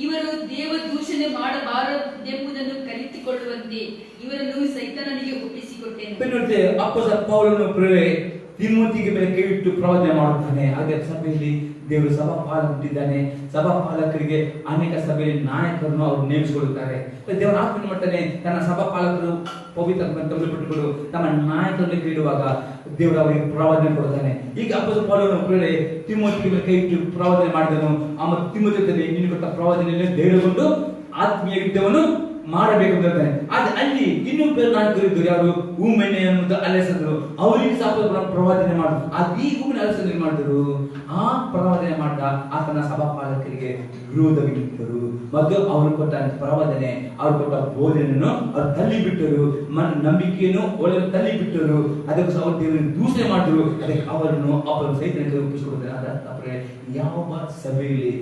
ಇವರು ದೇವ ದೂಷಣೆ ಮಾಡಬಾರದೆಂಬುದನ್ನು ಕಲಿತುಕೊಳ್ಳುವಂತೆ ಇವರನ್ನು ಸೈತಾನನಿಗೆ ಒಪ್ಪಿಸಿಕೊಟ್ಟೆನು. ಅಪೊಸ್ತಲ ಪೌಲನು ತಿಮೋಥಿಗೆ ಮೇಲೆ ಕೈ ಇಟ್ಟು ಪ್ರವಾದನೆ ಮಾಡುತ್ತಾನೆ. ಅದೇ ಸಭೆಯಲ್ಲಿ ದೇವರು ಸಭಾಪಾಲಕರಿದ್ದಾನೆ. ಸಭಾಪಾಲಕರಿಗೆ ಅನೇಕ ಸಭೆಯಲ್ಲಿ ನಾಯಕರನ್ನು ಅವರು ನೇಮಿಸಿಕೊಳ್ಳುತ್ತಾರೆ. ದೇವರ ಆತ್ಮನ ಮಾಡ್ತಾನೆ, ತನ್ನ ಸಭಾಪಾಲಕರು ಪವಿತ್ರ ಬಿಟ್ಟುಕೊಂಡು ತಮ್ಮ ನಾಯಕರನ್ನು ಇಡುವಾಗ ದೇವರು ಅವರಿಗೆ ಪ್ರವಾದನೆ ಕೊಡುತ್ತಾನೆ. ಈಗ ಅಪೊಸ್ತಲ ಪೌಲನು ತಿಮೋಥಿಗೆ ಮೇಲೆ ಕೈ ಇಟ್ಟು ಪ್ರವಾದನೆ ಮಾಡಿದನು. ಆಮೇಲೆ ತಿಮೋಥಿಗೆ ನೀನು ಕೊಟ್ಟ ಪ್ರವಾದನೆಯಲ್ಲಿ ಧೈರ್ಯಗೊಂಡು ಆತ್ಮೀಯ ಯುದ್ಧವನ್ನು ಮಾಡಬೇಕು ಅಂತ ಹೇಳ್ತಾನೆ. ಆದ್ರೆ ಅಲ್ಲಿ ಇನ್ನೊಬ್ಬರು ನಾಯಕರಿದ್ದರು, ಯಾರು ಊಮೆನೆ ಅನ್ನೋದು ಅಲೆಸಂದ್ರು. ಅವರಿಗೆ ಸಹ ಪ್ರವಾದನೆ ಮಾಡಿದ್ರು. ಅದು ಈ ಊಮೆನೆ ಅಲೆಸಂದ್ರು ಮಾಡಿದ್ರು. ಆ ಪ್ರವಾದನೆ ಮಾಡಿದ ಆತನ ಸಭಾಪಾಲಕರಿಗೆ ವಿರೋಧವಿದ್ದರು ಮತ್ತು ಅವರು ಕೊಟ್ಟ ಪ್ರವಾದನೆ, ಅವರು ಕೊಟ್ಟ ಬೋಧನೆಯನ್ನು ಅವರು ತಳ್ಳಿಬಿಟ್ಟರು. ನಂಬಿಕೆಯನ್ನು ಒಳ್ಳೆ ತಳ್ಳಿಬಿಟ್ಟರು. ಅದಕ್ಕೆ ಅವರು ದೇವರಿಗೆ ದೂಷಣೆ ಮಾಡಿದ್ರು. ಅದಕ್ಕೆ ಅವರನ್ನು ಸೈತಾನಕ್ಕೆ ಒಪ್ಪಿಸಿಕೊಡುತ್ತಾರೆ. ಯಾವ ಸಭೆಯಲ್ಲಿ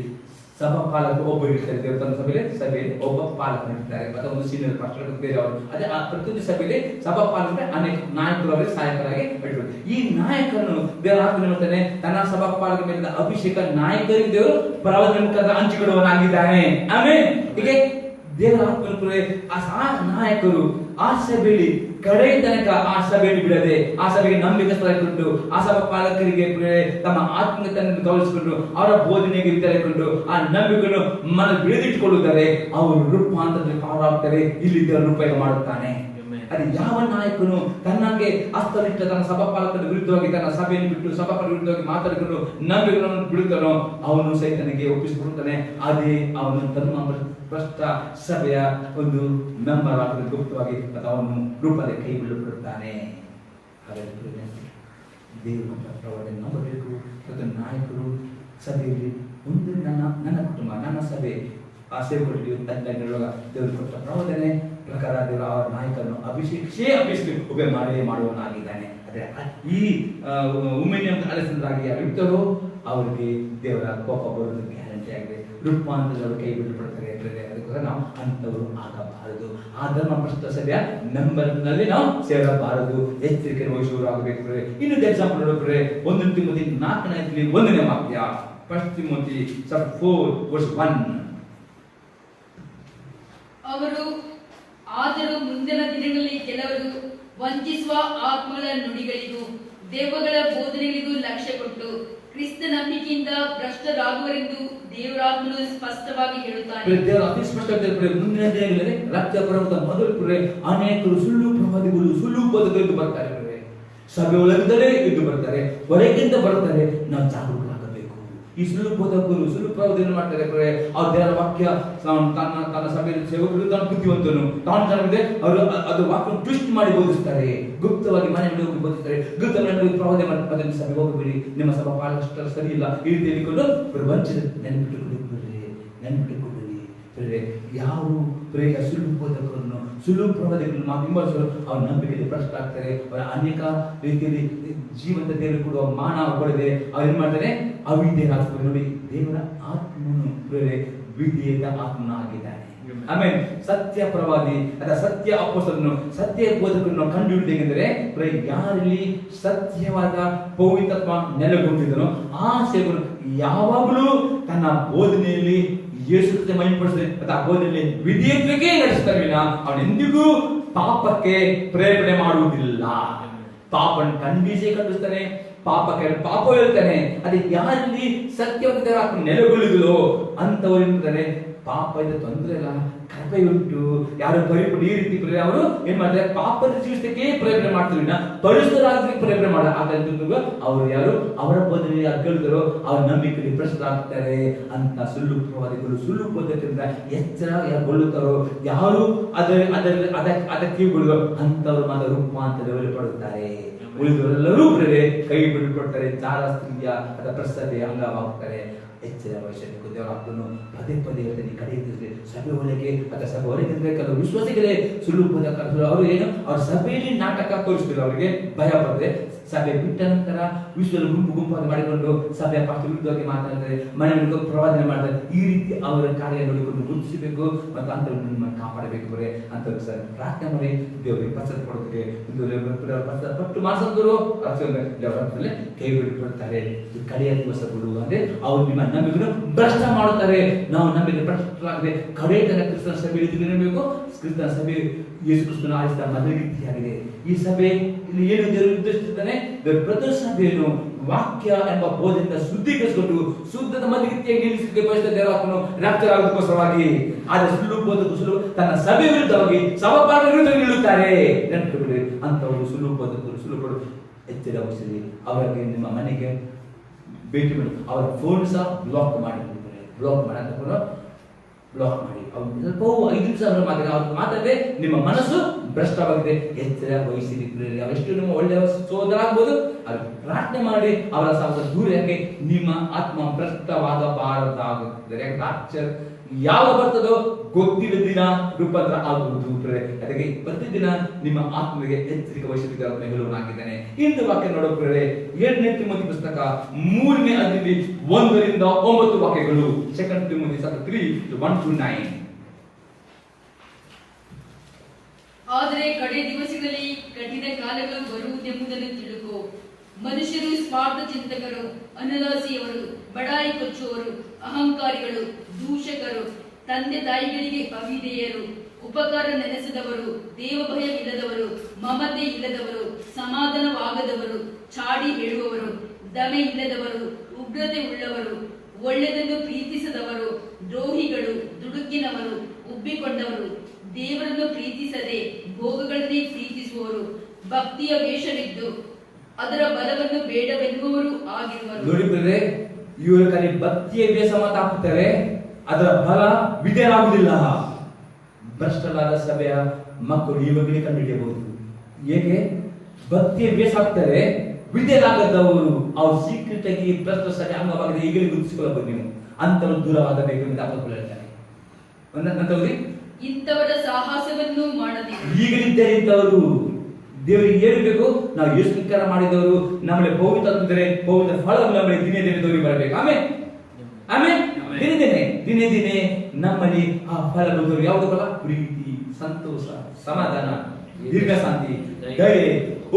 ಸಭಾಪಾಲಕರು ಒಬ್ಬರು ಇರ್ತಾರೆ, ದೇವರ ಸಭೆಯಲ್ಲಿ ಒಬ್ಬ ಪಾಲಕರು ಇರ್ತಾರೆ, ಅಥವಾ ಒಂದು ಸೀನಿಯರ್ ಪಾಸ್ಟರ್ ಬೇರೆ ಅವರು. ಅದೇ ಪ್ರತಿಯೊಂದು ಸಭೆಯಲ್ಲಿ ಸಭಾಪಾಲಕರು ಅನೇಕ ನಾಯಕರು ಅವರಿಗೆ ಸಹಾಯಕರಾಗಿ ಇಟ್ಟರು. ಈ ನಾಯಕರನ್ನು ದೇವರ ಆತ್ಮನು ಮಾಡ್ತಾನೆ, ತನ್ನ ಸಭಾಪಾಲಕರ ಮೇಲೆ ಅಭಿಷೇಕ ನಾಯಕರಿಗೆ ದೇವರು ಪ್ರವಾದನೆ ಮುಖಾಂತರ ಹಂಚಿಕೊಡುವನಾಗಿದ್ದಾನೆ. ಆಮೇಲೆ ಹೀಗೆ ದೇವರ ಆತ್ಮನು ಆ ನಾಯಕರು ಆ ಸಭೆಯಲ್ಲಿ ಕಡೆ ತನಕ ಆ ಸಭೆಯನ್ನು ಬಿಡದೆ ಆ ಸಭೆಗೆ ನಂಬಿಕಸ್ಥರಾಗಿಕೊಂಡು ಆ ಸಭಾ ಪಾಲಕರಿಗೆ ತಮ್ಮ ಆತ್ಮೀಯತೆಯನ್ನು ಗೌರವಿಸಿಕೊಂಡು ಅವರ ಬೋಧನೆಗೆ ವಿತರಿಸಿಕೊಂಡು ಆ ನಂಬಿಕೆಯನ್ನು ಮನ ಬಿಡಿದಿಟ್ಟುಕೊಳ್ಳುತ್ತಾರೆ. ಅವರು ರೂಪಾಂತರದಲ್ಲಿ ಪಾರಾಗ್ತಾರೆ. ಇಲ್ಲಿ ದೇವರು ರೂಪಾಯ ಮಾಡುತ್ತಾನೆ. ಅದು ಯಾವ ನಾಯಕನು ತನ್ನಗೆ ಹಸ್ತನಿಟ್ಟ ತನ್ನ ಸಭಾಪಾಲಕರ ವಿರುದ್ಧವಾಗಿ ತನ್ನ ಸಭೆಯನ್ನು ಬಿಟ್ಟು ಸಭಾಪಾಲಕರ ವಿರುದ್ಧವಾಗಿ ಮಾತಾಡಿಕೊಂಡು ನಂಬಿಕೆಗಳನ್ನು ಬಿಡುತ್ತಾನೋ ಅವನು ಸೈತಾನನಿಗೆ ಒಪ್ಪಿಸಿಕೊಡುತ್ತಾನೆ. ಅದೇ ಅವನು ಧರ್ಮ ಭ್ರಷ್ಟ ಸಭೆಯ ಒಂದು ಮೆಂಬರ್ ಆಗಲು ಗುಪ್ತವಾಗಿ ಅವನು ರೂಪದ ಕೈ ಬಿಡುತ್ತಾನೆ. ಹಾಗಾದರೆ ದೇವರು ಪ್ರವಾದನೆ ನಂಬಬೇಕು. ನಾಯಕರು ಸಭೆಯಲ್ಲಿ ಒಂದು ನನ್ನ ಕುಟುಂಬ, ನನ್ನ ಸಭೆ ಆ ಸೇವೆಗಳಿಗೆ ತಂಡಗಳ ದೇವರು ಕೊಟ್ಟ ಪ್ರವಾದನೆ ಪ್ರಕಾರ ದೇವರು ಅವರ ನಾಯಕರನ್ನು ಅಭಿಷೇಕ ಉಪೆ ಮಾಡುವನಾಗಿದ್ದಾನೆ. ಅದೇ ಈ ಉಮೇನಿಯಂ ಅಲೆಸಂದ್ರಾಗಿ ಯಾರು ಇರ್ತಾರೋ ಅವರಿಗೆ ದೇವರ ಕೋಪ ಬರುವುದು ಗ್ಯಾರಂಟಿ ಆಗಿದೆ. ರೂಪಾಂತರಗಳು ಕೈ ಬಿಟ್ಟುಬಿಡ್ತಾರೆ. ಅದಕ್ಕೋಸ್ಕರ ನಾವು ಅಂತವರು ಆಗಬಾರದು. ಆ ಧರ್ಮ ಭ್ರಷ್ಟ ಸಭೆಯ ಮೆಂಬರ್ನಲ್ಲಿ ನಾವು ಸೇರಬಾರದು. ಎಚ್ಚರಿಕೆ ವಹಿಸುವವರಾಗಬೇಕು. ಇನ್ನೊಂದು ಎಕ್ಸಾಂಪಲ್ ನೋಡಿದ್ರೆ 1 ತಿಮೋಥಿ 4ನೇ ಅಧ್ಯಾಯ 1ನೇ ವಾಕ್ಯ. 1 ತಿಮೋಥಿ 4:1. ಅವರು ಆದರೂ ಮುಂದಿನ ದಿನಗಳಲ್ಲಿ ಕೆಲವರು ವಂಚಿಸುವ ಆತ್ಮಗಳ ನುಡಿಗಳಿಗೂ ದೆವ್ವಗಳ ಬೋಧನೆಗಳಿಗೂ ಲಕ್ಷ್ಯ ಕೊಟ್ಟು ಕ್ರಿಸ್ತ ನಂಬಿಕೆಯಿಂದ ಭ್ರಷ್ಟರಾಗುವರೆಂದು ದೇವರಾತ್ಮನು ಸ್ಪಷ್ಟವಾಗಿ ಹೇಳುತ್ತಾನೆ. ಮುಂದಿನ ದಿನಗಳಲ್ಲಿ ರಾಜ್ಯ ಬರುವುದ ಮೊದಲು ಅನೇಕರು ಸುಳ್ಳು ಪ್ರವಾದಿಗಳು ಸುಳ್ಳು ಬೋಧಕರು ಬರ್ತಾರೆ. ಸಭೆ ಒಳಗಿದ್ದರೆ ಇದ್ದು ಬರ್ತಾರೆ, ಹೊರಗಿಂದ ಬರ್ತಾರೆ. ನಾವು ಜಾಗರೂಕರಾಗಬೇಕು. ಈ ಸುಳ್ಳು ಬೋಧಕರು ಸುಳ್ಳು ಪ್ರವಾದನೆ ಮಾಡ್ತಾರೆ. ಅವ್ರ ದೇವರ ವಾಕ್ಯ ತನ್ನ ಸಭೆಯಲ್ಲಿ ಸೇವಕರು ತಾನು ಬುದ್ಧಿವಂತನು ತಾನು ಚೆನ್ನಾಗಿದೆ ಅವರು ಅದು ವಾಕ್ಯ ಟ್ವಿಸ್ಟ್ ಮಾಡಿ ಬೋಧಿಸ್ತಾರೆ. ಗುಪ್ತವಾಗಿ ಮನೆಯಲ್ಲಿ ಹೋಗಿ ಬೋಧಿಸ್ತಾರೆ. ಗುಪ್ತ ಮನೆಯಲ್ಲಿ ಪ್ರವಾದನೆ ಮಾಡಿ ಸಭೆ ಹೋಗಬೇಡಿ, ನಿಮ್ಮ ಸಭಾ ಪಾಲಕರು ಸರಿ ಇಲ್ಲ ಈ ರೀತಿ ಹೇಳಿಕೊಂಡು ವಂಚಿತ ನೆನಪಿಟ್ಟುಕೊಳ್ಳಿ. ಯಾರು ಪ್ರೇಯ ಸುಳ್ಳು ಬೋಧಕರನ್ನು ಸುಳ್ಳು ಪ್ರವಾದಿಗಳನ್ನು ಬಿಂಬಿಸಲು ಅವ್ರ ನಂಬಿಕೆಯಲ್ಲಿ ಭ್ರಷ್ಟ ಆಗ್ತಾರೆ. ಅವರ ಅನೇಕ ರೀತಿಯಲ್ಲಿ ಜೀವಂತ ದೇವರು ಕೊಡುವ ಮಾನ ಕೊಡದೆ ಅವ್ರು ಏನ್ ಮಾಡ್ತಾರೆ, ಅವಿಧೇಯರಾಗ್ತಾರೆ. ನೋಡಿ, ದೇವರ ಆತ್ಮನು ವಿಧೇಯದ ಆತ್ಮನ ಆಗಿದ್ದಾನೆ. ಆಮೇಲೆ ಸತ್ಯ ಪ್ರವಾದಿ ಅಥವಾ ಸತ್ಯ ಅಪೊಸ್ತಲನು ಸತ್ಯ ಬೋಧಕರನ್ನು ಕಂಡುಹಿಡಿದೇನೆಂದರೆ ಯಾರಲ್ಲಿ ಸತ್ಯವಾದ ಪವಿತ್ರತ್ವ ನೆಲೆಗೊಂಡಿದ್ದನೋ ಆ ಸೇವಕನು ಯಾವಾಗಲೂ ತನ್ನ ಬೋಧನೆಯಲ್ಲಿ ಯೇಸುಕ್ರಿಸ್ತ ಮಹಿಮೆಪಡಿಸದೆ ಅಥವಾ ಆ ಬೋಧನೆಯಲ್ಲಿ ವಿಧೇಯತ್ವಕ್ಕೆ ನಡೆಸ್ತಾನೆ. ಅವನೆಂದಿಗೂ ಪಾಪಕ್ಕೆ ಪ್ರೇರಣೆ ಮಾಡುವುದಿಲ್ಲ. ಪಾಪನ ಖಂಡಿಸ್ತಾನೆ, ಪಾಪಕ್ಕೆ ಪಾಪ ಹೇಳ್ತಾನೆ. ಅದೇ ಯಾರಲ್ಲಿ ಸತ್ಯವಂತರ ನೆಲೆಗೊಳ್ಳುವುದಿಲ್ಲೋ ಅಂತವ್ರು ಏನ್ತಾರೆ, ಪಾಪದ ತೊಂದರೆ ಇಲ್ಲ, ಕೃಪೆ ಉಂಟು, ಯಾರು ಪರಿಪೂರ್ಣ ಈ ರೀತಿ ಅವರು ಏನ್ ಮಾಡ್ತಾರೆ, ಪಾಪದ ಜೀವಿಸಕ್ಕೆ ಪ್ರೇರಣೆ ಮಾಡ್ತಾರೆ, ಪರಿಶುದ್ಧರಾಗಲಿಕ್ಕೆ ಪ್ರೇರಣೆ ಮಾಡ. ಹಾಗಾದ್ರೆ ಅವರು ಯಾರು ಅವರ ಬೋಧನೆ ಅಗ್ಗಳಿದ್ರು, ಅವ್ರ ನಂಬಿಕೆಯಲ್ಲಿ ಭ್ರಷ್ಟರಾಗ್ತಾರೆ ಅಂತ ಸುಳ್ಳು ಪ್ರವಾದಿಗಳು ಸುಳ್ಳು ಬೋಧಕರಿಂದ ಎಚ್ಚರಗೊಳ್ಳುತ್ತಾರೋ, ಯಾರು ಅದಕ್ಕೆ ಕಿವಿಗೊಳ್ಳುವ ಅಂತವ್ರು ಮಾತ್ರ ರೂಪಾಂತರದಲ್ಲಿ ಪಡುತ್ತಾರೆ. ಉಳಿದವರೆಲ್ಲರೂ ಕೈ ಬಿಟ್ಟುಕೊಡ್ತಾರೆ, ಚಾರ ಸ್ತ್ರೀಯ ಅಥವಾ ಪ್ರಸ್ತುತ ಅಂಗವಾಗ್ತಾರೆ. ಎಚ್ಚರ ವಹಿಸಬೇಕು. ದೇವರ ಆತ್ಮನು ಪದೇ ಪದೇ ಹೇಳ್ತಾನೆ, ಕಡೆಯ ಸಭೆ ಒಳಗೆ ಅಥವಾ ಸಭೆ ಹೊರಗೆ ಕೆಲವು ವಿಶ್ವಾಸಿಗಳೇ ಸುಳ್ಳು ಬೋಧಕರು ಅವರು ಏನು ಅವ್ರ ಸಭೆಯಲ್ಲಿ ನಾಟಕ ತೋರಿಸ್ತಿಲ್ಲ, ಅವರಿಗೆ ಭಯ ಬರ್ತದೆ. ಸಭೆ ಬಿಟ್ಟ ನಂತರ ವಿಶ್ವದಲ್ಲಿ ಗುಂಪಾಗಿ ಮಾಡಿಕೊಂಡು ಸಭೆಯ ಪಾಠ ವಿರುದ್ಧವಾಗಿ ಮಾತಾಡ್ತಾರೆ, ಮನೆಯಲ್ಲಿ ಪ್ರವಾದನೆ ಮಾಡ್ತಾರೆ. ಈ ರೀತಿ ಅವರ ಕಾರ್ಯ ನೋಡಿಕೊಂಡು ಗುರುತಿಸಬೇಕು ಮತ್ತು ಅಂತವ್ರನ್ನ ಕಾಪಾಡಬೇಕು. ಅಂತವ್ರಿಗೆ ಸರ್ ಪ್ರಾರ್ಥನೆ ಮಾಡಿ ದೇವರಿಗೆ ಪಶ್ಚಾತ್ ಕೊಡೋದಕ್ಕೆ ಪಟ್ಟು ಮಾಡಿಸೋರು ದೇವರಲ್ಲಿ ಕೈ ಬಿಟ್ಟುಕೊಡ್ತಾರೆ. ಕಡೆಯ ದಿವಸಗಳು ಅಂದ್ರೆ ಅವ್ರು ನಿಮ್ಮ ನಂಬಿಕೆ ಭ್ರಷ್ಟ ಮಾಡುತ್ತಾರೆ. ನಾವು ನಂಬಿಕೆ ಭ್ರಷ್ಟರಾಗದೆ ಕಡೆಯ ತನಕ ಕ್ರಿಸ್ತನ ಸಭೆಯಲ್ಲಿ ಇರಬೇಕು. ಕ್ರಿಸ್ತನ ಸಭೆ ಯೇಸು ಕ್ರಿಸ್ತನ ಆರಿಸಿದ ಮೊದಲ ರೀತಿಯಾಗಿದೆ. ಈ ಸಭೆ ಇಲ್ಲಿ ಏನು ದೇವರು ಉದ್ದೇಶಿಸುತ್ತಾನೆ, ಪ್ರತಿ ಸಭೆಯನ್ನು ವಾಕ್ಯ ಎಂಬ ಬೋಧನೆಯಿಂದ ಶುದ್ಧೀಕರಿಸಿಕೊಂಡು ಶುದ್ಧದ ಮಧ್ಯೆ ನಿಲ್ಲಿಸಲಿಕ್ಕೆ ಬಯಸಿದ ದೇವರಾತ್ಮನು ರಾಪ್ತರ ಆಗೋದಕ್ಕೋಸ್ಕರವಾಗಿ. ಆದರೆ ಸುಳ್ಳು ಬೋಧಕ ಸುಳ್ಳು ತನ್ನ ಸಭೆ ವಿರುದ್ಧವಾಗಿ ಸಭಾಪಾಠ ವಿರುದ್ಧ ನಿಲ್ಲುತ್ತಾರೆ. ನೆನಪಿಬಿಡಿ, ಅಂತವರು ಸುಳ್ಳು ಬೋಧಕರು ಸುಳ್ಳು ಎಚ್ಚರ ವಹಿಸಿರಿ. ಅವರಿಗೆ ನಿಮ್ಮ ಮನೆಗೆ ಭೇಟಿ ಮಾಡಿ ಅವರ ಫೋನ್ ಸಹ ಬ್ಲಾಕ್ ಮಾಡಿ ಸ್ವಲ್ಪ 5 ನಿಮಿಷ ಅವ್ರು ಮಾತಾಡಿದ್ರೆ ನಿಮ್ಮ ಮನಸ್ಸು ಭ್ರಷ್ಟವಾಗಿದೆ. ಎಚ್ಚರ ವಹಿಸಿರಿ. ಅವೆಷ್ಟು ನಿಮ್ಮ ಒಳ್ಳೆಯ ಸೋದರ ಆಗ್ಬೋದು, ಅದು ಪ್ರಾರ್ಥನೆ ಮಾಡಿ ಅವರ ಸಾವಿರ ದೂರ ಯಾಕೆ ನಿಮ್ಮ ಆತ್ಮ ಭ್ರಷ್ಟವಾಗಬಾರದಾಗುತ್ತದೆ. ರಾಪ್ಚರ್ ಯಾವಾಗ ಬರ್ತದೋ ಗೊತ್ತಿಲ್ಲ, ದಿನ ರೂಪಾಂತರ ಆಗುವುದು. ಅದಕ್ಕೆ ಪ್ರತಿದಿನ ನಿಮ್ಮ ಆತ್ಮಗೆ ಎಚ್ಚರಿಕೆ ವಹಿಸಿದ ಹೇಳುವನಾಗಿದ್ದಾನೆ. ಇಂದು ವಾಕ್ಯ ನೋಡೋಕೆ 7ನೇ ತಿಮೋಥಿ ಪುಸ್ತಕ 3ನೇ ಅಧ್ಯಾಯದಲ್ಲಿ 1 ರಿಂದ 9 ವಾಕ್ಯಗಳು. 2 ತಿಮೋಥಿ 3:1-9. ಆದರೆ ಕಡೆ ದಿವಸಗಳಲ್ಲಿ ಕಠಿಣ ಕಾಲಗಳು ಬರುವುದೆಂಬುದನ್ನು ತಿಳುಕೋ. ಮನುಷ್ಯರು ಸ್ವಾರ್ಥ ಚಿಂತಕರು, ಅನಲಾಸಿಯವರು, ಬಡಾಯಿ ಕೊಚ್ಚುವವರು, ಅಹಂಕಾರಿಗಳು, ದೂಷಕರು, ತಂದೆ ತಾಯಿಗಳಿಗೆ ಅವಿಧೇಯರು, ಉಪಕಾರ ನೆನೆಸದವರು, ದೇವಭಯವಿಲ್ಲದವರು, ಮಮತೆ ಇಲ್ಲದವರು, ಸಮಾಧಾನವಾಗದವರು, ಚಾಡಿ ಹೇಳುವವರು, ದಮೆ ಇಲ್ಲದವರು, ಉಗ್ರತೆ ಉಳ್ಳವರು, ಒಳ್ಳೆಯದನ್ನು ಪ್ರೀತಿಸದವರು, ದ್ರೋಹಿಗಳು, ದುಡುಕಿನವರು, ಉಬ್ಬಿಕೊಂಡವರು, ದೇವರನ್ನು ಪ್ರೀತಿಸದೆ ಭೋಗಗಳನ್ನೇ ಪ್ರೀತಿಸುವವರು, ಭಕ್ತಿಯ ವೇಷವಿದ್ದು ಅದರ ಬಲವನ್ನು ಬೇಡವೆನ್ನುವರು ಆಗಿರುವರು. ನೋಡಿದ್ರೆ ಇವರು ಕಲಿ ಭಕ್ತಿಯ ವೇಷ ಮಾತಾಡ್ತಾರೆ, ಅದರ ಫಲ ವಿಧೇಯರಾಗುವುದಿಲ್ಲ. ಭ್ರಷ್ಟರಾದ ಸಭೆಯ ಮಕ್ಕಳು ಇವಾಗಲೇ ಕಂಡುಹಿಡಿಯಬಹುದು. ಏಕೆ ಭಕ್ತಿಯ ವೇಷ ಆಗ್ತಾರೆ, ವಿಧೇಯರಾಗದವರು ಅವ್ರು ಸೀಕ್ರೆಟ್ ಆಗಿ ಭ್ರಷ್ಟ ಸಭೆ ಅಂಗವಾಗದೆ ಈಗಲೇ ಗುರುತಿಸಿಕೊಳ್ಳಬಹುದು. ನೀವು ಅಂತವರು ದೂರವಾಗಬೇಕು ಎಂದು ಅಪೋಸ್ತಲರು ಹೇಳ್ತಾರೆ. ನಂತರದಲ್ಲಿ ಇಂಥವರ ಸಾಹಸವನ್ನು ಮಾಡಬೇಕು. ಈಗಲಿದ್ದರೆ ಇಂಥವರು ದೇವರಿಗೆ ಹೇಳಬೇಕು, ನಾವು ಎಷ್ಟು ಸ್ವೀಕಾರ ಮಾಡಿದವರು ನಮ್ಮಲ್ಲಿ ಪವಿತ್ರ ಇದ್ದರೆ ಪವಿತ್ರ ಫಲವು ನಮ್ಮಲ್ಲಿ ದಿನೇ ದಿನೇ ತೋರಿ ಬರಬೇಕು. ಆಮೇಲೆ ದಿನೇ ದಿನೇ ನಮ್ಮಲ್ಲಿ ಆ ಫಲಗಳು ಯಾವುದು ಫಲ? ಪ್ರೀತಿ, ಸಂತೋಷ, ಸಮಾಧಾನ, ದೀರ್ಘಶಾಂತಿ, ದಯೆ,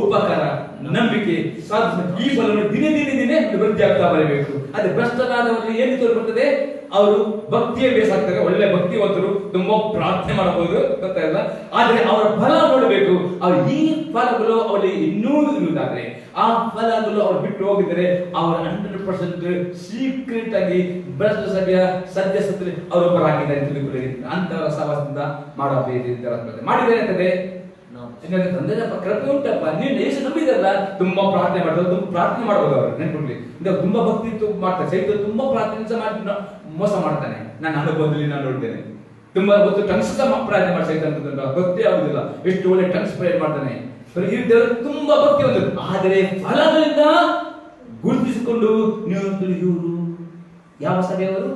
ಉಪಕಾರ, ನಂಬಿಕೆ, ಸಾಧನೆ, ಈ ಫಲವನ್ನು ದಿನೇ ದಿನೇ ವೃದ್ಧಿ ಆಗ್ತಾ ಬರಬೇಕು. ಅದೇ ಭ್ರಷ್ಟರಾದವರಲ್ಲಿ ಏನು ತೋರಿ ಬರ್ತದೆ? ಅವರು ಭಕ್ತಿಯ ಬೇಸಾಗ್ತಾರೆ, ಒಳ್ಳೆ ಭಕ್ತಿವಂತರು, ತುಂಬಾ ಪ್ರಾರ್ಥನೆ ಮಾಡಬಹುದು, ಗೊತ್ತಾಗಲ್ಲ. ಆದ್ರೆ ಅವರ ಫಲ ನೋಡಬೇಕು. ಅವ್ರು ಈ ಫಲಗಳು ಅವರಿಗೆ ಇನ್ನೂ ಇರುವುದಾದ್ರೆ, ಆ ಫಲಗಳು ಅವ್ರು ಬಿಟ್ಟು ಹೋಗಿದರೆ ಅವರ 100% ಸೀಕ್ರೆಟ್ ಆಗಿ ಭ್ರಷ್ಟ ಸಭೆಯ ಸದಸ್ಯರಲ್ಲಿ ಅವರೊಬ್ಬರಾಗಿದ್ದಾರೆ ಅಂತ ತಿಳ್ಕೊಳ್ಳಿ. ಅಂತವರ ಸಹವಾಸದಿಂದ ಮಾಡಬೇಕು. ಮಾಡಿದರೆ ಅಂತಂದ್ರೆ ಕೃಪೆ ಉಂಟಪ್ಪ, ನೀನು ಯೇಸು ನಂಬಿದಲ್ಲ, ತುಂಬಾ ಪ್ರಾರ್ಥನೆ ಮಾಡ್ತಾರೆ, ತುಂಬಾ ಪ್ರಾರ್ಥನೆ ಮಾಡಬಹುದು. ಅವರು ನೆನ್ಕೊಡ್ಲಿ, ತುಂಬಾ ಭಕ್ತಿ ಮಾಡ್ತಾರೆ. ಸೈತ ತುಂಬಾ ಪ್ರಾರ್ಥನೆ ಮಾಡಿ ಮೋಸ ಮಾಡ್ತಾನೆ. ನಾನು ಅನುಭವದಲ್ಲಿ ನಾನು ನೋಡ್ತೇನೆ. ತುಂಬಾ ಹೊತ್ತು ಟಂಗ್ಸ್ ಪ್ರಾರ್ಥನೆ ಮಾಡಿ ಸೈತ ಭಕ್ತಿ ಆಗುದಿಲ್ಲ. ಎಷ್ಟು ಒಳ್ಳೆ ಟಂಗ್ಸ್ ಪ್ರೇಯರ್ ಮಾಡ್ತಾನೆ. ತುಂಬಾ ಭಕ್ತಿ ಒಂದು, ಆದರೆ ಫಲಗಳಿಂದ ಗುರುತಿಸಿಕೊಂಡು ನೀವು ಇವರು ಯಾವ ಸಭೆಯವರು?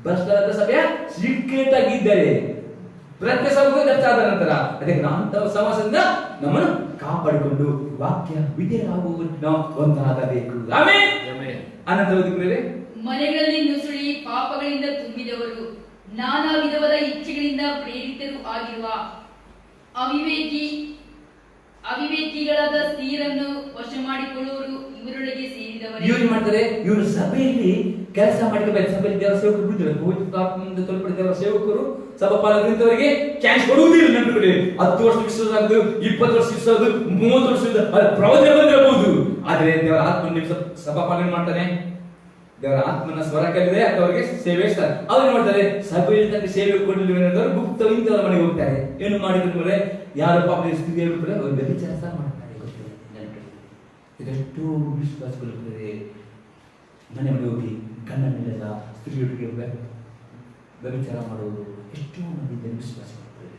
ಭ್ರಷ್ಟರಾದ ಸಭೆಯ ಸೀಕ್ರೆಟ್ ಆಗಿದ್ದಾರೆ. ಪ್ರತ್ಯೇಕ ಸಭೆಗೆ ಖರ್ಚಾದ ನಂತರ ಅದಕ್ಕೆ ಅಂತ ಸಮಾಸದಿಂದ ನಮ್ಮನ್ನು ಕಾಪಾಡಿಕೊಂಡು ವಾಕ್ಯ ವಿಧೇಯರಾಗುವುದನ್ನು ಒಂದಾಗಬೇಕು. ಆಮೆನ್. ಅನಂತರ ಓದಿಕೊಳ್ಳಿ. ಮನೆಗಳಲ್ಲಿ ನುಸುಳಿ ಪಾಪಗಳಿಂದ ತುಂಬಿದವರು, ನಾನಾ ವಿಧವಾದ ಇಚ್ಛೆಗಳಿಂದ ಪ್ರೇರಿತರು ಆಗಿರುವ ಅವಿವೇಕಿಗಳಾದ ಸ್ತ್ರೀಯರನ್ನು ವಶ ಮಾಡಿಕೊಳ್ಳುವರು ಇವರೊಳಗೆ ಸೇರಿದವರು. ಇವರು ಮಾಡ್ತಾರೆ, ಇವರು ಸಭೆಯಲ್ಲಿ ಕೆಲಸ ಮಾಡಿಕೊಳ್ಳಬೇಕು. ಸಭೆಯಲ್ಲಿ ದೇವರ ಸೇವಕರು ಬಿಡುತ್ತಾರೆ, ತೊಲಪಡಿ ದೇವರ ಸೇವಕರು ಸಭಾಪಾಲಕರಿಗೆ ಚಾನ್ಸ್ ಕೊಡುವುದಿಲ್ಲ. ನೆನಪಿಕೊಳ್ಳಿ, 10 ವರ್ಷ ವಿಶ್ವಾಸ, 20 ವರ್ಷ ವಿಶ್ವಾಸ, 30 ವರ್ಷದ ಪ್ರವಚನ ಬಂದಿರಬಹುದು. ಆದ್ರೆ ದೇವರ ಆತ್ಮ ಸಭಾಪಾಲನೆ ಮಾಡ್ತಾನೆ. ದೇವರ ಆತ್ಮನ ಸ್ವರ ಕೇಳಿದ್ರೆ ಅವರಿಗೆ ಸೇವೆ ಇರ್ತಾರೆ. ಅವ್ರು ಮಾಡ್ತಾರೆ, ಸಭೆಯಲ್ಲಿ ತನಕ ಸೇವೆ ಕೊಡಲಿಲ್ಲ ಗುಪ್ತ ಇಂಥವ್ರ ಮನೆಗೆ ಹೋಗ್ತಾರೆ. ಏನು ಮಾಡಿದ್ರೆ ಯಾರು ಪಾಪ ಸ್ಥಿತಿ ಹೇಳ್ಬಿಟ್ರೆ ಅವ್ರು ವ್ಯಭಿಚಾರ ಮಾಡ್ತಾರೆ. ಇದೆಷ್ಟು ವಿಶ್ವಾಸಗಳಿರ್ತದೆ. ಮನೆ ಮನೆ ಹೋಗಿ ಗಂಡನಿಲ್ಲದ ಸ್ತ್ರೀಯೊಟ್ಟಿಗೆ ವ್ಯಭಿಚಾರ ಮಾಡುವುದು ಎಷ್ಟೋ ಮಂದಿ ವಿಶ್ವಾಸ ಮಾಡ್ತಾರೆ.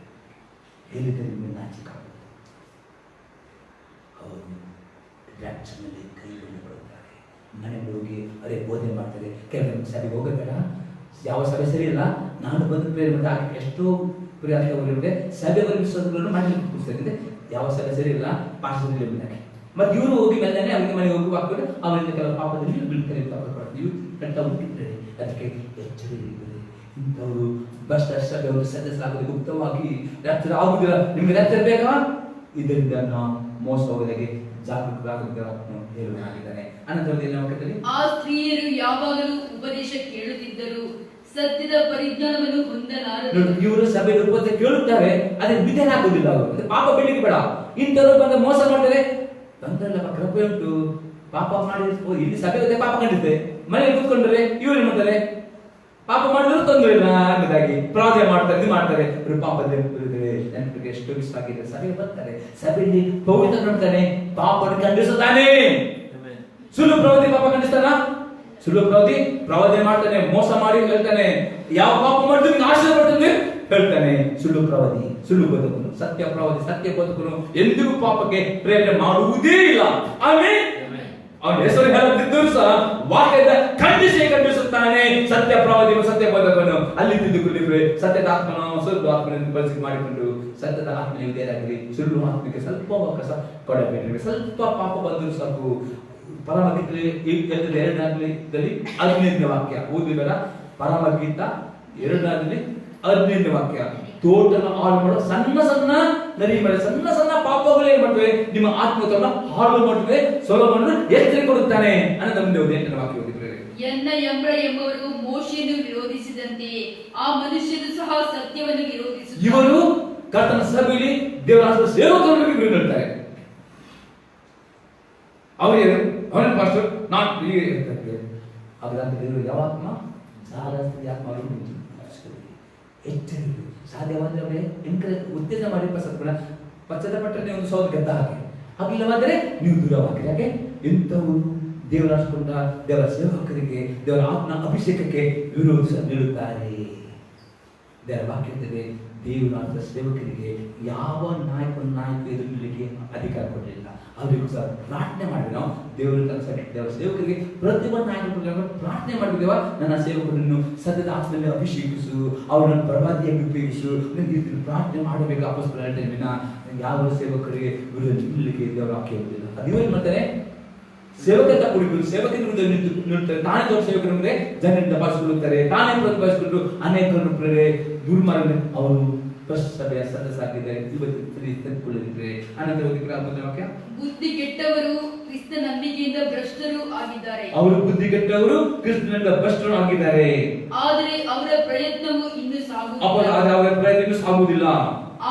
ಹೇಳಿದರೆ ನಾಚಿಕಾಗುವುದು. ಅವರು ಡ್ರಾಕ್ಸ್ನಲ್ಲಿ ಕೈಗೊಂಡು ಬರುತ್ತಾರೆ. ಮನೆಗೆ ಹೋಗಿ ಅದೇ ಬೋಧನೆ ಮಾಡ್ತಾರೆ. ಕೆಲವೊಂದು ಸಭೆಗೆ ಹೋಗಬೇಡ, ಯಾವ ಸಭೆ ಸರಿ ಇಲ್ಲ, ನಾನು ಬಂದು ಪ್ರೇರಣೆ ಮಾಡಿ ಎಷ್ಟೋ ಪ್ರಿಯಾಸಗಳಿರುತ್ತೆ. ಸಭೆ ವಿಶ್ವಾಸಗಳನ್ನು ಮಾಡಲಿಕ್ಕೆ ಕೂರಿಸ್ತಾರೆ. ಯಾವ ಸಭೆ ಸರಿ ಇಲ್ಲ, ಪಾಠದಲ್ಲಿ ಬಂದಾಗ ಮತ್ತೆ ಇವರು ಹೋಗಿ ಮೇಲೆ ಅವರಿಗೆ ಮನೆಗೆ ಹೋಗಿ ಹಾಕಿದ್ರೆ ಅವರಿಂದ ಕೆಲವು ಪಾಪದಲ್ಲಿ ಬೀಳ್ತಾರೆ. ಇವು ಕಂಟ ಹುಟ್ಟಿದ್ದಾರೆ. ಅದಕ್ಕೆ ಎಚ್ಚರಿಕೆ. ಇಂಥವರು ಭ್ರಷ್ಟ ಸಭೆಯವರು ಸದಸ್ಯರಾಗದೆ ಗುಪ್ತವಾಗಿ ರಕ್ತರ ಆಗುದಿಲ್ಲ. ನಿಮ್ಗೆ ರಕ್ತ ಬೇಕಾ? ಇದರಿಂದ ನಾವು ಮೋಸ ಹೋಗದಾಗೆ ಜಾಗೃತರಾಗಿದ್ದಾನೆ ಹೇಳುವಾಗಿದ್ದಾನೆ. ಅನಂತರದಲ್ಲಿ ಆ ಸ್ತ್ರೀಯರು ಯಾವಾಗಲೂ ಉಪದೇಶ ಕೇಳುತ್ತಿದ್ದರು, ಸತ್ಯದ ಪರಿಜ್ಞಾನವನ್ನು ಹೊಂದಲಾರರು. ಇವರು ಸಭೆಯಲ್ಲಿ ಉಪದೇಶ ಕೇಳುತ್ತಾರೆ, ಅದಕ್ಕೆ ವಿಧೇಯರಾಗುವುದಿಲ್ಲ. ಅವರು ಪಾಪ ಬೆಳಿಗ್ಗೆ ಬೇಡ. ಇಂಥವ್ರು ಬಂದ ಮೋಸ ಮಾಡ್ತಾರೆ. ತಂತ್ರಲ್ಲ ಕೃಪೆ ಉಂಟು, ಪಾಪ ಮಾಡಿ ಇಲ್ಲಿ ಸಭೆ ಪಾಪ ಕಂಡಿದ್ದೆ, ಮನೆಯಲ್ಲಿ ಕೂತ್ಕೊಂಡ್ರೆ ಇವರು ಏನ್ ಮಾಡ್ತಾರೆ, ಪಾಪ ಮಾಡಿದ್ರು ತೊಂದರೆ ಇಲ್ಲ ಅನ್ನೋದಾಗಿ ಪ್ರಾರ್ಥನೆ ಮಾಡ್ತಾರೆ, ಇದು ಮಾಡ್ತಾರೆ. ಇವರು ಪಾಪದಲ್ಲಿ ನೆನಪಿಗೆ ಎಷ್ಟು ವಿಶ್ವಾಗಿದೆ. ಸಭೆಗೆ ಬರ್ತಾರೆ, ಸಭೆಯಲ್ಲಿ ಪವಿತ್ರ ನೋಡ್ತಾನೆ, ಪಾಪವನ್ನು ಖಂಡಿಸುತ್ತಾನೆ. ಸುಳ್ಳು ಪ್ರವಾದಿ ಪಾಪ ಖಂಡಿಸ್ತಾನ? ಸುಳ್ಳು ಪ್ರವಾದಿ ಪ್ರವಾದನೆ ಮಾಡ್ತಾನೆ, ಮೋಸ ಮಾಡಿ ಹೇಳ್ತಾನೆ, ಯಾವ ಪಾಪ ಮಾಡಿದ್ರು ಆಶೀರ್ವಾದ ಮಾಡ್ತಾನೆ ಹೇಳ್ತಾನೆ. ಸುಳ್ಳು ಪ್ರವಾದಿ ಸುಳ್ಳು ಬದುಕನು, ಸತ್ಯ ಪ್ರವಾದಿ ಸತ್ಯ ಬದುಕನು ಎಂದಿಗೂ ಪಾಪಕ್ಕೆ ಪ್ರೇರಣೆ ಮಾಡುವುದೇ ಇಲ್ಲ. ಆಮೆನ್. ಅವನ ಹೆಸರು ಹೇಳದಿದ್ದರೂ ಸಹ ವಾಕ್ಯದ ಖಂಡಿಸುತ್ತಾನೆ. ಸತ್ಯ ಪ್ರವಾದಿ ಸತ್ಯ ಬದುಕನು ಅಲ್ಲಿ ತಿದ್ದುಕೊಂಡಿದ್ರೆ ಸತ್ಯದ ಆತ್ಮನ ಸುಳ್ಳು ಆತ್ಮನ ಬಳಸಿ ಮಾಡಿಕೊಂಡು ಸತ್ಯದ ಆತ್ಮ ವಿಧೇಯರಾಗಲಿ. ಸುಳ್ಳು ಆತ್ಮಕ್ಕೆ ಸ್ವಲ್ಪ ಅವಕಾಶ ಕೊಡಬೇಡ್ರಿ. ಸ್ವಲ್ಪ ಪಾಪ ಬಂದರೂ ಸಾಕು. ಪರಮಗೀತೆ 2:15 ವಾಕ್ಯ ಓದಿಬೇಡ. ಪರಮಗೀತ 2:15 ವಾಕ್ಯ. ತೋಟನ ಹಾಳು ಮಾಡೋ ಸಣ್ಣ ಸಣ್ಣ ನರಿ ಮೇಲೆ ಸಣ್ಣ ಸಣ್ಣ ಪಾಪಗಳು ಏನ್ ಮಾಡ್ತವೆ, ನಿಮ್ಮ ಆತ್ಮತನ ಹಾಳು ಮಾಡ್ತವೆ. ಸೊಲೊಮೋನನು ಎಚ್ಚರಿಕೆ ಕೊಡುತ್ತಾನೆ ಅನ್ನೋದು ಮುಂದೆ 8ನೇ ವಾಕ್ಯ ಓದಿದ್ರೆ. ಎನ್ನ ಎಂಬ್ರ ಎಂಬವರು ಮೋಶೆಯನ್ನು ವಿರೋಧಿಸಿದಂತೆಯೇ ಆ ಮನುಷ್ಯರು ಸಹ ಸತ್ಯವನ್ನು ವಿರೋಧಿಸುತ್ತಾರೆ. ಇವರು ಕರ್ತನ ಸಭೆಯಲ್ಲಿ ದೇವರ ಸೇವಕರಿಗೆ ವಿರೋಧಿಸುತ್ತಾರೆ. ಅವರಿಗೆ ಅವನ ಪಾಸ್ಟರ್ ನಾನು ಇಲ್ಲಿ ಇರ್ತೇವೆ. ಹಾಗಾದ್ರೆ ದೇವರು ಯಾವ ಆತ್ಮ? ಸಾರಸ್ತಿ ಆತ್ಮ. ಎಚ್ಚರಿಕೆ ಸಾಧ್ಯವಾದ್ರೆ ಉತ್ತೇಜನ ಮಾಡಿ ಪಶ್ಚಾತ್ತಪಟ್ಟರೆ ಒಂದು ಸೌದ ಗೆದ್ದ ಹಾಗೆ. ಹಾಗಿಲ್ಲವಾದರೆ ನೀವು ದೂರವಾಗಿ. ಯಾಕೆ? ಎಂಥವರು ದೇವರಾಷ್ಟ್ರಕೊಂಡ ದೇವರ ಸೇವಕರಿಗೆ ದೇವರ ಆತ್ಮನ ಅಭಿಷೇಕಕ್ಕೆ ವಿರೋಧಿಸ ನಿಲ್ಲುತ್ತಾರೆ. ದೇವರ ವಾಕ್ಯದಲ್ಲಿ ದೇವರಾದ ಸೇವಕರಿಗೆ ಯಾವ ನಾಯಕ ಎದುರಿಸಲಿಕ್ಕೆ ಅಧಿಕಾರ ಕೊಡಲಿಲ್ಲ. ಅವರಿಗೂ ಸಹ ಪ್ರಾರ್ಥನೆ ಮಾಡಿದ್ವಿ. ನಾವು ದೇವರ ಸೇವಕರಿಗೆ ಪ್ರತಿಯೊಬ್ಬ ನಾಯಕರು ಪ್ರಾರ್ಥನೆ ಮಾಡಿದ್ದೇವ, ನನ್ನ ಸೇವಕರನ್ನು ಸದ್ಯದ ಆತ್ಮದಲ್ಲಿ ಅಭಿಷೇಕಿಸು, ಅವರನ್ನು ಪ್ರವಾದಿಯಾಗಿ ಉಪಯೋಗಿಸು, ಪ್ರಾರ್ಥನೆ ಮಾಡಬೇಕು. ಅಪೊಸ್ತಲರ ವಿನ ಯಾವ ಸೇವಕರಿಗೆ ವಿರುದ್ಧ ನಿಲ್ಲಲಿಕ್ಕೆ ದೇವರ ವಾಕ್ಯ ಇರುವುದಿಲ್ಲ. ಅದೇನು ಮಾಡ್ತಾರೆ, ಸೇವಕರ ಕುರಿತು ಸೇವಕರ ವಿರುದ್ಧ ನಿಲ್ಲುತ್ತಾರೆ. ತಾನೇ ದೊಡ್ಡ ಸೇವಕರ ಮುಂದೆ ಜನರಿಂದ ಬಳಸಿಕೊಳ್ಳುತ್ತಾರೆ. ತಾನೇ ಪ್ರತಿಭಟಿಸಿಕೊಂಡು ಅನೇಕರನ್ನು ದುರ್ಮಾರ್ಗ ಅವರು ಸಭೆಯ ಸದಸ್ಯರಾಗಿದ್ದಾರೆ. ಬುದ್ಧಿ ಕೆಟ್ಟವರು ಕ್ರಿಸ್ತ ನಂಬಿಕೆಯಿಂದ ಭ್ರಷ್ಟರು ಆಗಿದ್ದಾರೆ. ಅವರು ಬುದ್ಧಿ ಕೆಟ್ಟವರು ಕ್ರಿಸ್ತನಿಂದ ಭ್ರಷ್ಟರು ಆಗಿದ್ದಾರೆ. ಆದರೆ ಅವರ ಪ್ರಯತ್ನವು ಇನ್ನೂ ಸಾಗುವುದಿಲ್ಲ.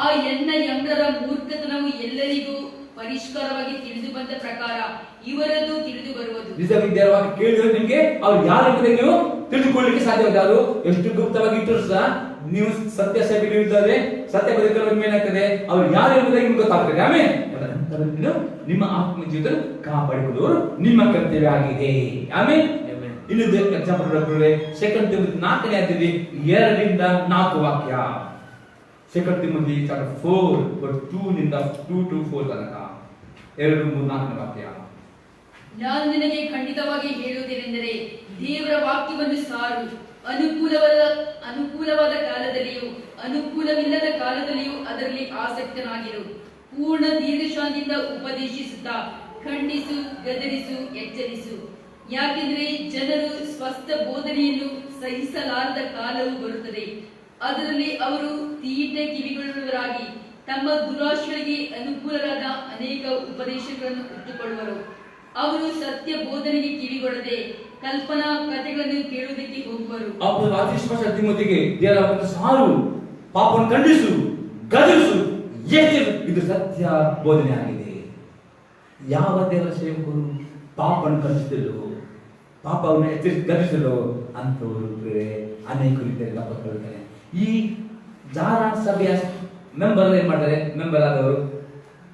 ಆ ಎನ್ನ ಎಂಬರ ಮೂರ್ಖತನವು ಎಲ್ಲರಿಗೂ ಪರಿಷ್ಕಾರವಾಗಿ ತಿಳಿದು ಬಂದ ಪ್ರಕಾರ ಇವರದ್ದು ತಿಳಿದು ಬರುವುದು. ನಿಜವಾಗಿ ಕೇಳಿದ್ರೆ ನಿಮ್ಗೆ ಅವ್ರು ಯಾರು ಎಂಬುದನ್ನು ನೀವು ತಿಳಿದುಕೊಳ್ಳಲಿಕ್ಕೆ ಸಾಧ್ಯವಾದ. ಅವರು ಎಷ್ಟು ಗುಪ್ತವಾಗಿ ಇಟ್ಟರು ಸಹ ನೀವು ಸತ್ಯ ಸೇವೆಗೆ ಇದ್ದಾರೆ, ಸತ್ಯ ಬದುಕಲು ಏನಾಗ್ತದೆ, ಅವ್ರು ಯಾರು ಎಂಬುದಾಗಿ ನಿಮ್ಗೆ ಗೊತ್ತಾಗ್ತದೆ. ಆಮೇಲೆ ನಿಮ್ಮ ಆತ್ಮ ಜೀವಿತ ಕಾಪಾಡಿಕೊಳ್ಳುವರು ನಿಮ್ಮ ಕರ್ತವ್ಯ ಆಗಿದೆ. ಆಮೇಲೆ ಇನ್ನೊಂದು ಎಕ್ಸಾಂಪಲ್ 2 ತಿಮೋಥಿ 4ನೇ ಅಧ್ಯಾಯ 2-4 ವಾಕ್ಯ. 2 ತಿಮೋಥಿ 4:2 to 4 ತನಕ 2-3-4 ವಾಕ್ಯ. ನಾನು ನಿನಗೆ ಖಂಡಿತವಾಗಿ ಹೇಳುವುದೇನೆಂದರೆ, ದೇವರ ವಾಕ್ಯವನ್ನು ಸಾರು, ಅನುಕೂಲವಾದ ಅನುಕೂಲವಿಲ್ಲದ ಕಾಲದಲ್ಲಿಯೂ ಅದರಲ್ಲಿ ಆಸಕ್ತನಾಗಿರು. ಪೂರ್ಣ ದೀರ್ಘಶಾಂತಿಯಿಂದ ಉಪದೇಶಿಸುತ್ತಾ ಖಂಡಿಸು, ಗದರಿಸು, ಎಚ್ಚರಿಸು. ಯಾಕೆಂದರೆ ಜನರು ಸ್ವಸ್ಥ ಬೋಧನೆಯನ್ನು ಸಹಿಸಲಾರದ ಕಾಲವು ಬರುತ್ತದೆ. ಅದರಲ್ಲಿ ಅವರು ತೀಟ ಕಿವಿಗೊಳ್ಳುವವರಾಗಿ ತಮ್ಮ ದುರಾಶೆಗಳಿಗೆ ಅನುಕೂಲರಾದ ಅನೇಕ ಉಪದೇಶಗಳನ್ನು ಇಟ್ಟುಕೊಳ್ಳುವರು. ಅವರು ಸತ್ಯ ಬೋಧನೆಗೆ ಕಿವಿಗೊಳ್ಳದೆ ಕಲ್ಪನಾ ಕಥೆಗಳನ್ನು ಕೇಳುವುದಕ್ಕೆ ಹೋಗುವರು. ಅప్పుడు అతి స్పష్ట తిమోతికి ದೇವರ ಸಾರು, ಪಾಪವನ್ನು ಖಂಡಿಸು, ಗದರಿಸು, ಎಚ್ಚರಿಸು. ಇದು ಸತ್ಯ ಬೋಧನೆ ಆಗಿದೆ. ಯಾವ ದೇವರ ಸೇವಕರು ಪಾಪವನ್ನು ಖಂಡಿಸಲು, ಪಾಪವನ್ನು ಎಚ್ಚರಿಸಿ ಗದರಿಸಲು ಅಂತವರು ಅನೇಕ ರೀತಿಯಲ್ಲಿ ತಪ್ಪುಕೊಳ್ತಾರೆ. ಈ ಜಾರ ಸಭೆಯ ಮೆಂಬರ್ ಏನ್ ಮಾಡ್ತಾರೆ? ಮೆಂಬರ್ ಆದವರು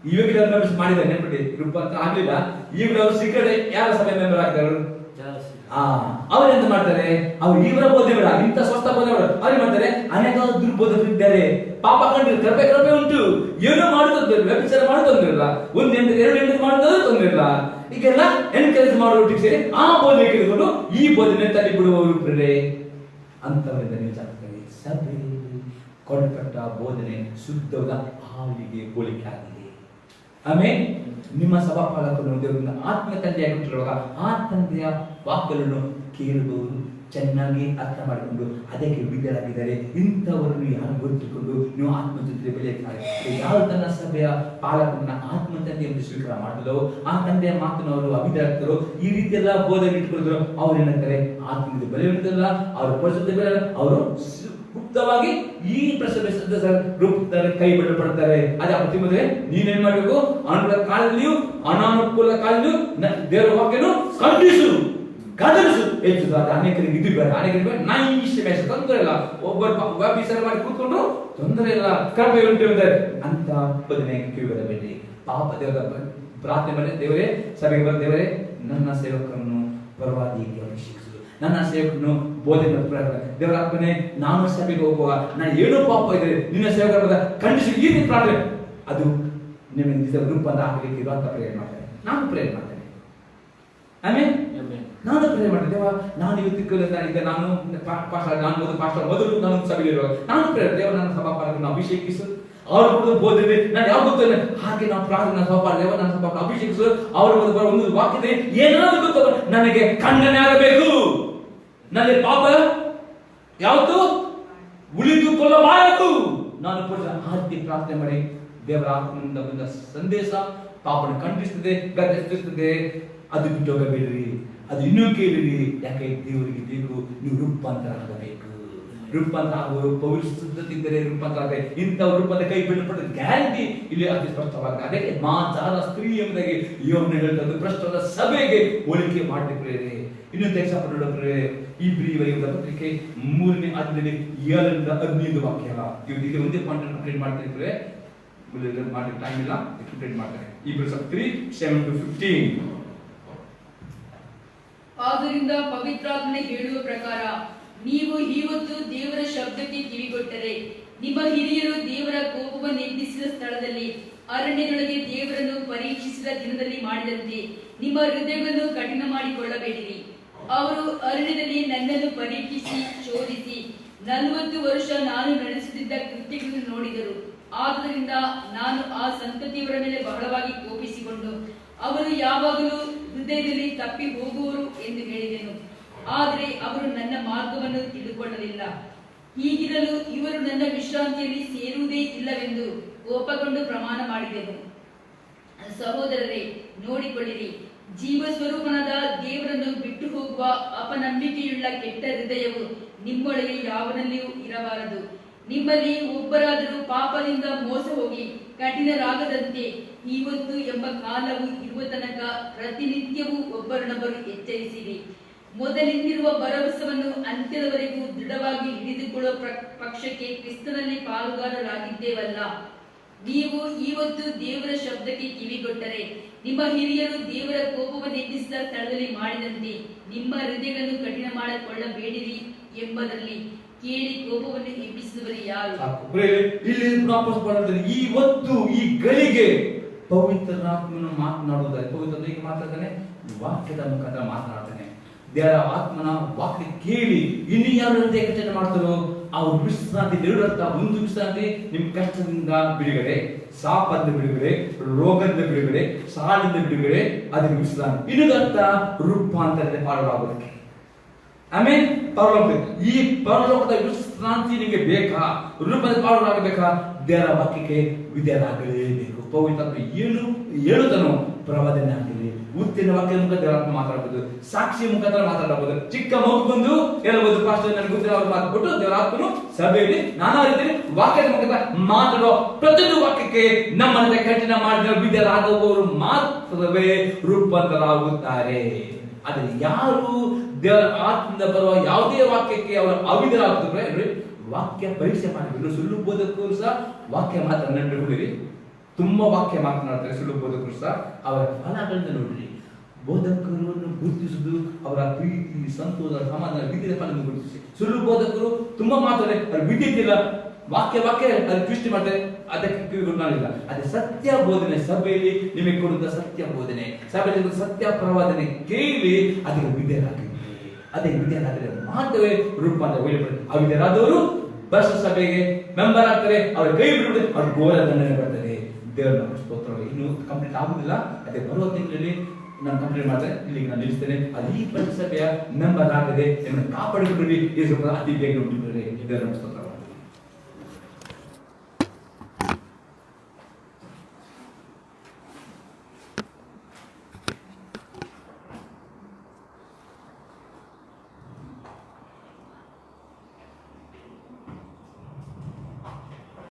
ಇವಾಗ ಮೆಂಬರ್ಸ್ ಮಾಡಿದ್ದಾರೆ, ನೆನಪಿಡಿ, ರೂಪಾಂತರ ಆಗ್ಲಿಲ್ಲ. ಈಗಲೂ ಅವರು ಸಿಕ್ಕಡೆ ಯಾರ ಸಭೆ ಮೆಂಬರ್ ಆಗ್ತಾರೆ? ಅವರು ಎಂತ ಮಾಡ್ತಾರೆ? ಅವ್ರು ಇವರ ಬೋಧನೆ ಬೇಡ, ಇಂಥ ಸ್ವಸ್ಥ ಬೋಧನೆ ಬೇಡ, ಅವ್ರು ಮಾಡ್ತಾರೆ ಅನೇಕ ದುರ್ಬೋಧಕರು ಇದ್ದಾರೆ. ಪಾಪ ಕಂಡಿರು, ಕೃಪೆ ಕೃಪೆ ಉಂಟು, ಏನೋ ಮಾಡುತ್ತಂದ್ರೆ ವ್ಯಭಿಚಾರ ಮಾಡುತ್ತಂದ್ರಲ್ಲ, ಒಂದು ಎಂಟು ಎರಡು ಎಂಟು ಮಾಡುತ್ತದೆ ತೊಂದ್ರಿಲ್ಲ, ಈಗೆಲ್ಲ ಎನ್ಕರೇಜ್ ಮಾಡುವ ಸೇರಿ ಆ ಬೋಧನೆ ಕೇಳಿಕೊಂಡು ಈ ಬೋಧನೆ ತಳ್ಳಿ ಬಿಡುವವರು ಪ್ರೇರೆ ಅಂತವರಿಂದ ನಿಜ ಆಗ್ತದೆ. ಸಭೆ ಕೊಡಪಟ್ಟ ಬೋಧನೆ ಶುದ್ಧವಾದ ಹಾವಿಗೆ ಹೋಲಿಕೆ ಆಗಿದೆ. ಆಮೇಲೆ ನಿಮ್ಮ ಸಭಾಪಾಲಕರು ದೇವರಿಂದ ಆತ್ಮ ತಂದೆಯಾಗಿ ಕೊಟ್ಟಿರುವಾಗ ಆ ತಂದೆಯ ವಾಕ್ಯಗಳನ್ನು ಕೇಳುವವರು ಚೆನ್ನಾಗಿ ಅರ್ಥ ಮಾಡಿಕೊಂಡು ಅದಕ್ಕೆ ಬಿದ್ದರಾಗಿದ್ದಾರೆ. ಇಂಥವರನ್ನು ಯಾರು ಗುರುತಿಕೊಂಡು ನೀವು ಆತ್ಮ ಜೊತೆ ಬೆಳೆಯುತ್ತಾರೆ. ಯಾವ ತನ್ನ ಸಭೆಯ ಪಾಲಕರನ್ನ ಆತ್ಮ ತಂದೆ ಎಂದು ಸ್ವೀಕಾರ ಮಾಡಿದರೋ ಆ ತಂದೆಯ ಮಾತನ್ನು ಅವರು ಅಭಿದಾಗ್ತಾರೋ, ಈ ರೀತಿ ಎಲ್ಲ ಬೋಧನೆ ಇಟ್ಕೊಂಡಿದ್ರು, ಅವ್ರು ಏನಂತಾರೆ? ಆತ್ಮದ ಬೆಳೆಯುವುದಿಲ್ಲ, ಅವರು ಪರಿಶುದ್ಧ ಬೆಳೆ, ಅವರು ಗುಪ್ತವಾಗಿ ಈ ರೂಪದಲ್ಲಿ ಕೈ ಬಿಡಲ್ಪಡ್ತಾರೆ. ಅದೇ ಪ್ರತಿಮದೆ ನೀನೇನ್ ಮಾಡ್ಬೇಕು? ಅನುಕೂಲ ಕಾಲದಲ್ಲಿಯೂ ಅನಾನುಕೂಲ ಕಾಲದಲ್ಲಿಯೂ ದೇವರ ವಾಕ್ಯನು ಖಂಡಿಸು, ಗದರಿಸು, ಹೆಚ್ಚು. ಅನೇಕರಿಗೆ ಇದು ಬೇಡ, ಅನೇಕರಿಗೆ ನೈಸ್ ಮೇಷ ತೊಂದರೆ ಇಲ್ಲ, ಒಬ್ಬರು ವ್ಯಾಪಿಸರ ಮಾಡಿ ಕೂತ್ಕೊಂಡು ತೊಂದರೆ ಇಲ್ಲ, ಕೃಪೆ ಉಂಟು ಅಂತ ಬೋಧನೆ ಕಿವಿಗೊಡಬೇಡಿ. ಪಾಪ ದೇವರ ಪ್ರಾರ್ಥನೆ ಮಾಡಿ, ದೇವರೇ ಸಭೆಗೆ ಬಂದ ದೇವರೇ ನನ್ನ ಸೇವಕರನ್ನು ಪರವಾದಿಗೆ ಅಭಿಷೇಕಿಸು, ನನ್ನ ಸೇವಕನು ಬೋಧನೆ ದೇವರ ಆತ್ಮನೆ, ನಾನು ಸಭೆಗೆ ಹೋಗುವ ನಾನು ಏನೋ ಪಾಪ ಇದೆ ನಿನ್ನ ಸೇವಕರ ಖಂಡಿಸಿ ಈ ರೀತಿ ಪ್ರಾರ್ಥನೆ, ಅದು ನಿಮಗೆ ರೂಪದ ಆಗಲಿಕ್ಕೆ ಇರುವಂತ ಪ್ರೇರಣೆ ಮಾಡ್ತೇನೆ. ನಾನು ಪ್ರೇರಣೆ ಮಾಡ್ತೇನೆ. ಆಮೇಲೆ ನಾನು ಪ್ರೇರಣೆ ಮಾಡ್ತೇನೆ. ದೇವ ನಾನು ಇವತ್ತು ಈಗ ನಾನು ಮೊದಲು ನಾನು ಸಭೆಗೆ ಇರುವಾಗ ನಾನು ಪ್ರೇರಣೆ, ದೇವ ನನ್ನ ಸಭಾಪಾಲಕರನ್ನು ಅಭಿಷೇಕಿಸು, ಅವರು ಬೋಧನೆ ನಾನು ಯಾವ ಗೊತ್ತಿಲ್ಲ ಹಾಗೆ ನಾವು ಪ್ರಾರ್ಥನೆ ಸಭಾಪಾಲ ದೇವ ನನ್ನ ಸಭಾಪಾಲ ಅಭಿಷೇಕಿಸು, ಅವರ ಒಂದು ವಾಕ್ಯತೆ ಏನಾದರೂ ಗೊತ್ತ ನನಗೆ ಖಂಡನೆ ಆಗಬೇಕು, ನನ್ನ ಪಾಪ ಯಾವತ್ತು ಉಳಿದುಕೊಳ್ಳಬಾರದು. ನಾನು ಆರ್ತಿ ಪ್ರಾರ್ಥನೆ ಮಾಡಿ ದೇವರ ಆತ್ಮನಿಂದ ಬಂದ ಸಂದೇಶ ಪಾಪನ ಖಂಡಿಸ್ತದೆ, ಗದರಿಸ್ತದೆ. ಅದು ಬಿಟ್ಟು ಹೋಗಬೇಡ್ರಿ, ಅದು ಇನ್ನೂ ಕೇಳಿರಿ. ಯಾಕೆ? ದೇವರಿಗೆ ಬೇಕು ನೀವು ರೂಪಾಂತರ ಆಗಬೇಕು. ರೂಪಾಂತರ ಆಗುವ ಪವಿತ್ರತಿದ್ದರೆ ರೂಪಾಂತರ ಆಗಬೇಕು. ಇಂಥ ರೂಪಾಂತರ ಕೈ ಬಿಡಲ್ಪಟ್ಟ ಗ್ಯಾರಂಟಿ ಇಲ್ಲಿ ಅತಿ ಸ್ಪಷ್ಟವಾಗಿದೆ. ಅದಕ್ಕೆ ಮಾಚಾರ ಸ್ತ್ರೀ ಎಂಬುದಾಗಿ ಯೋಗನೆ ಹೇಳ್ತದ್ದು ಭ್ರಷ್ಟದ ಸಭೆಗೆ ಹೋಲಿಕೆ ಮಾಡಲಿಕ್ಕೆ. ಇನ್ನು ತೆಗೆಸಪಟ್ಟರೆ ಈ ಬರೆಯುವ ಪತ್ರಿಕೆ 3ನೇ ಅಧ್ಯಾಯದಲ್ಲಿ 7ರಿಂದ 15 ವಾಕ್ಯ. ಇವತ್ತಿಗೆ ಒಂದೇ ಪಾಯಿಂಟ್ ಕಂಪ್ಲೀಟ್ ಮಾಡ್ತಿದ್ರೆ ಮಾಡಿ ಟೈಮ್ ಇಲ್ಲ, ಕಂಪ್ಲೀಟ್ ಮಾಡ್ತಾರೆ. Hebrews 3:7-15. ಆದ್ದರಿಂದ ಪವಿತ್ರಾತ್ಮನೆ ಹೇಳುವ ಪ್ರಕಾರ ನೀವು ಇವತ್ತು ದೇವರ ಶಬ್ದಕ್ಕೆ ಕಿವಿಗೊಟ್ಟರೆ, ನಿಮ್ಮ ಹಿರಿಯರು ದೇವರ ಕೋಪವನ್ನು ಎಬ್ಬಿಸಿದ ಸ್ಥಳದಲ್ಲಿ ಅರಣ್ಯದೊಳಗೆ ದೇವರನ್ನು ಪರೀಕ್ಷಿಸಿದ ದಿನದಲ್ಲಿ ಮಾಡಿದಂತೆ ನಿಮ್ಮ ಹೃದಯವನ್ನು ಕಠಿಣ ಮಾಡಿಕೊಳ್ಳಬೇಡಿರಿ. ಅವರು ಅರಣ್ಯದಲ್ಲಿ ನನ್ನನ್ನು ಪರೀಕ್ಷಿಸಿ ಶೋಧಿಸಿ 40 ವರ್ಷ ನಾನು ನಡೆಸುತ್ತಿದ್ದ ಕೃತ್ಯಗಳನ್ನು ನೋಡಿದರು. ಆದ್ದರಿಂದ ನಾನು ಆ ಸಂತತಿಯವರ ಮೇಲೆ ಬಹಳವಾಗಿ ಕೋಪಿಸಿಕೊಂಡು ಅವರು ಯಾವಾಗಲೂ ಹೃದಯದಲ್ಲಿ ತಪ್ಪಿ ಹೋಗುವರು ಎಂದು ಹೇಳಿದೆನು. ಆದರೆ ಅವರು ನನ್ನ ಮಾರ್ಗವನ್ನು ತಿಳಿದುಕೊಳ್ಳಲಿಲ್ಲ. ಹೀಗಿರಲು ಇವರು ನನ್ನ ವಿಶ್ರಾಂತಿಯಲ್ಲಿ ಸೇರುವುದೇ ಇಲ್ಲವೆಂದು ಕೋಪಗೊಂಡು ಪ್ರಮಾಣ ಮಾಡಿದೆನು. ಸಹೋದರರೇ, ನೋಡಿಕೊಳ್ಳಿರಿ, ಜೀವ ಸ್ವರೂಪನಾದ ದೇವರನ್ನು ಬಿಟ್ಟು ಹೋಗುವ ಅಪನಂಬಿಕೆಯುಳ್ಳ ಕೆಟ್ಟ ಹೃದಯವು ನಿಮ್ಮೊಳಗೆ ಯಾವನಲ್ಲಿಯೂ ಇರಬಾರದು. ನಿಮ್ಮಲ್ಲಿ ಒಬ್ಬರಾದರೂ ಪಾಪದಿಂದ ಮೋಸ ಹೋಗಿ ಕಠಿಣರಾಗದಂತೆ ಇವತ್ತು ಎಂಬ ಕಾಲವು ಇರುವ ತನಕ ಪ್ರತಿನಿತ್ಯವೂ ಒಬ್ಬರನ್ನೊಬ್ಬರು ಎಚ್ಚರಿಸಿರಿ. ಮೊದಲಿಂದಿರುವ ಭರವಸೆಯನ್ನು ಅಂತ್ಯದವರೆಗೂ ದೃಢವಾಗಿ ಹಿಡಿದುಕೊಳ್ಳುವ ಪಕ್ಷಕ್ಕೆ ಕ್ರಿಸ್ತನಲ್ಲಿ ಪಾಲುಗಾರರಾಗಿದ್ದೇವಲ್ಲ. ನೀವು ಇವತ್ತು ದೇವರ ಶಬ್ದಕ್ಕೆ ಕಿವಿಗೊಟ್ಟರೆ, ನಿಮ್ಮ ಹಿರಿಯರು ದೇವರ ಕೋಪವನ್ನು ಎಬ್ಬಿಸಿದ ಸ್ಥಳದಲ್ಲಿ ಮಾಡಿದಂತೆ ನಿಮ್ಮ ಹೃದಯಗಳನ್ನು ಕಠಿಣ ಮಾಡಿಕೊಳ್ಳಬೇಡಿರಿ ಎಂಬುದರಲ್ಲಿ ಕೇಳಿ ಕೋಪವನ್ನು ಎಬ್ಬಿಸಿದವರು ಯಾರು? ಇಲ್ಲಿ ಇವತ್ತು ಈ ಗಳಿಗೆ ಪವಿತ್ರನಾತ್ಮನು ಮಾತನಾಡುವುದಾರೆ. ಪವಿತ್ರ ಹೇಗೆ ಮಾತಾಡ್ತಾನೆ? ವಾಕ್ಯದ ಮುಖಾಂತರ ಮಾತನಾಡ್ತಾನೆ. ದೇವರ ಆತ್ಮನ ವಾಕ್ಯ ಕೇಳಿ ಇನ್ನು ಯಾರು ಹೃದಯ ಕಠಿಣ ಮಾಡ್ತಾರೋ ಅವ್ರ ವಿಶ್ರಾಂತಿ ಎರಡರ್ಥ. ಒಂದು ವಿಶ್ರಾಂತಿ ನಿಮ್ಮ ಕಷ್ಟದಿಂದ ಬಿಡುಗಡೆ, ಶಾಪದಿಂದ ಬಿಡುಗಡೆ, ರೋಗದಿಂದ ಬಿಡುಗಡೆ, ಸಾಲಿಂದ ಬಿಡುಗಡೆ, ಅದಕ್ಕೆ ವಿಶ್ರಾಂತಿ. ಇನ್ನೊಂದರ್ಥ ರೂಪಾಂತರತೆ ಪಾಡಲಾಗುವುದಕ್ಕೆ. ಆಮೇಲೆ ಪರಲೋಕ, ಈ ಪರಲೋಕದ ವಿಶ್ರಾಂತಿ ನಿಮಗೆ ಬೇಕಾ, ರೂಪದ ಪಾಡಲಾಗಬೇಕಾ, ದೇವರ ವಾಕ್ಯಕ್ಕೆ ವಿಧೇಯರಾಗಲೇಬೇಕು. ಪವಿತ್ರ ಏನು ಹೇಳುತ್ತಾನೋ ಪ್ರವಾದನೆ ಆಗಲಿ, ಉತ್ತಿನ ವಾಕ್ಯದ ಮುಖ ದೇವರಾತ್ಮ ಮಾತಾಡಬಹುದು, ಸಾಕ್ಷಿ ಮುಖಾಂತರ ಮಾತಾಡಬಹುದು. ಚಿಕ್ಕ ಮಗು ಬಂದು ಹೇಳಬಹುದು, ಪಾಸ್ಟರ್ ನನಗೆ ಗೊತ್ತಿಲ್ಲ ಅವ್ರ ಮಾತು ಕೊಟ್ಟು ದೇವರಾತ್ಮನು ಸಭೆಯಲ್ಲಿ ನಾನಾ ರೀತಿಯಲ್ಲಿ ವಾಕ್ಯದ ಮುಖಾಂತರ ಮಾತಾಡೋ ಪ್ರತಿಯೊಂದು ವಾಕ್ಯಕ್ಕೆ ನಮ್ಮಂತೆ ಕಠಿಣ ಮಾಡಿದ ವಿಧೇಯರಾಗುವವರು ಮಾತ್ರವೇ ರೂಪಾಂತರಾಗುತ್ತಾರೆ. ಆದರೆ ಯಾರು ದೇವರ ಆತ್ಮದಿಂದ ಬರುವ ಯಾವುದೇ ವಾಕ್ಯಕ್ಕೆ ಅವರು ಅವಿಧರಾಗುತ್ತಾರೆ, ವಾಕ್ಯ ಪರೀಕ್ಷೆ ಮಾಡಬೇಕು. ಸುಳ್ಳು ಬೋಧಕರು ಸಹ ವಾಕ್ಯ ಮಾತ್ರ ನಡೆದುಕೊಳ್ಳಿರಿ. ತುಂಬಾ ವಾಕ್ಯ ಮಾತನಾಡ್ತಾರೆ ಸುಳ್ಳು ಬೋಧಕರು ಸಹ, ಅವರ ಫಲಗಳಿಂದ ನೋಡ್ರಿ. ಬೋಧಕರನ್ನು ಗುರುತಿಸುವುದು ಅವರ ಪ್ರೀತಿ, ಸಂತೋಷ, ಸಮಾಧಾನ, ವಿಧಿಯ ಫಲವನ್ನು ಗುರುತಿಸಿ. ಸುಳ್ಳು ಬೋಧಕರು ತುಂಬಾ ಮಾತಾಡ್ತಾರೆ, ಅವ್ರ ವಿದ್ಯುತ್ ಇಲ್ಲ, ವಾಕ್ಯ ಅದು ಸೃಷ್ಟಿ ಮಾಡ್ತಾರೆ, ಅದಕ್ಕೆ ಕಿವಿಗೊಡಲಿಲ್ಲ. ಅದೇ ಸತ್ಯ ಬೋಧನೆ, ಸಭೆಯಲ್ಲಿ ನಿಮಗೆ ಕೊಡುವ ಸತ್ಯ ಬೋಧನೆ, ಸಭೆಯಲ್ಲಿ ಸತ್ಯ ಪ್ರವಾದನೆ ಕೇಳಿ ಅದಕ್ಕೆ ವಿಧೇಯರಾಗಿ, ಅದೇ ವಿಧೇಯರಾದರೆ ಮಾತ್ರವೇ ರೂಪಾಂತರ ಒಯ್ಯപ്പെടുತ್ತೆ. ಅವಿಧೇಯರಾದವರು ಬಸ್ ಸಭೆಗೆ ಮೆಂಬರ್ ಆಗ್ತಾರೆ, ಅವ್ರ ಕೈ ಬಿಡುತ್ತೆ, ಅವ್ರ ಘೋರ ದಂಡನೆ ಬರ್ತದೆ. ದೇವರ ಸ್ತೋತ್ರ. ಇನ್ನು ಕಂಪ್ಲೀಟ್ ಆಗುದಿಲ್ಲ, ಅದೇ ಬರುವ ತಿಂಗಳಲ್ಲಿ ನಾನು ಕಂಪ್ಲೀಟ್ ಮಾಡ್ತೇನೆ. ಇಲ್ಲಿಗೆ ನಾನು ನಿಲ್ಲಿಸ್ತೇನೆ. ಅದು ಈ ಸಭೆಯ ಮೆಂಬರ್ ಆಗದೆ ಕಾಪಾಡಿಕೊಳ್ಳಿ, ಅತಿ ಬೇಗ ಉಂಟು. ದೇವರ ಸ್ತೋತ್ರ.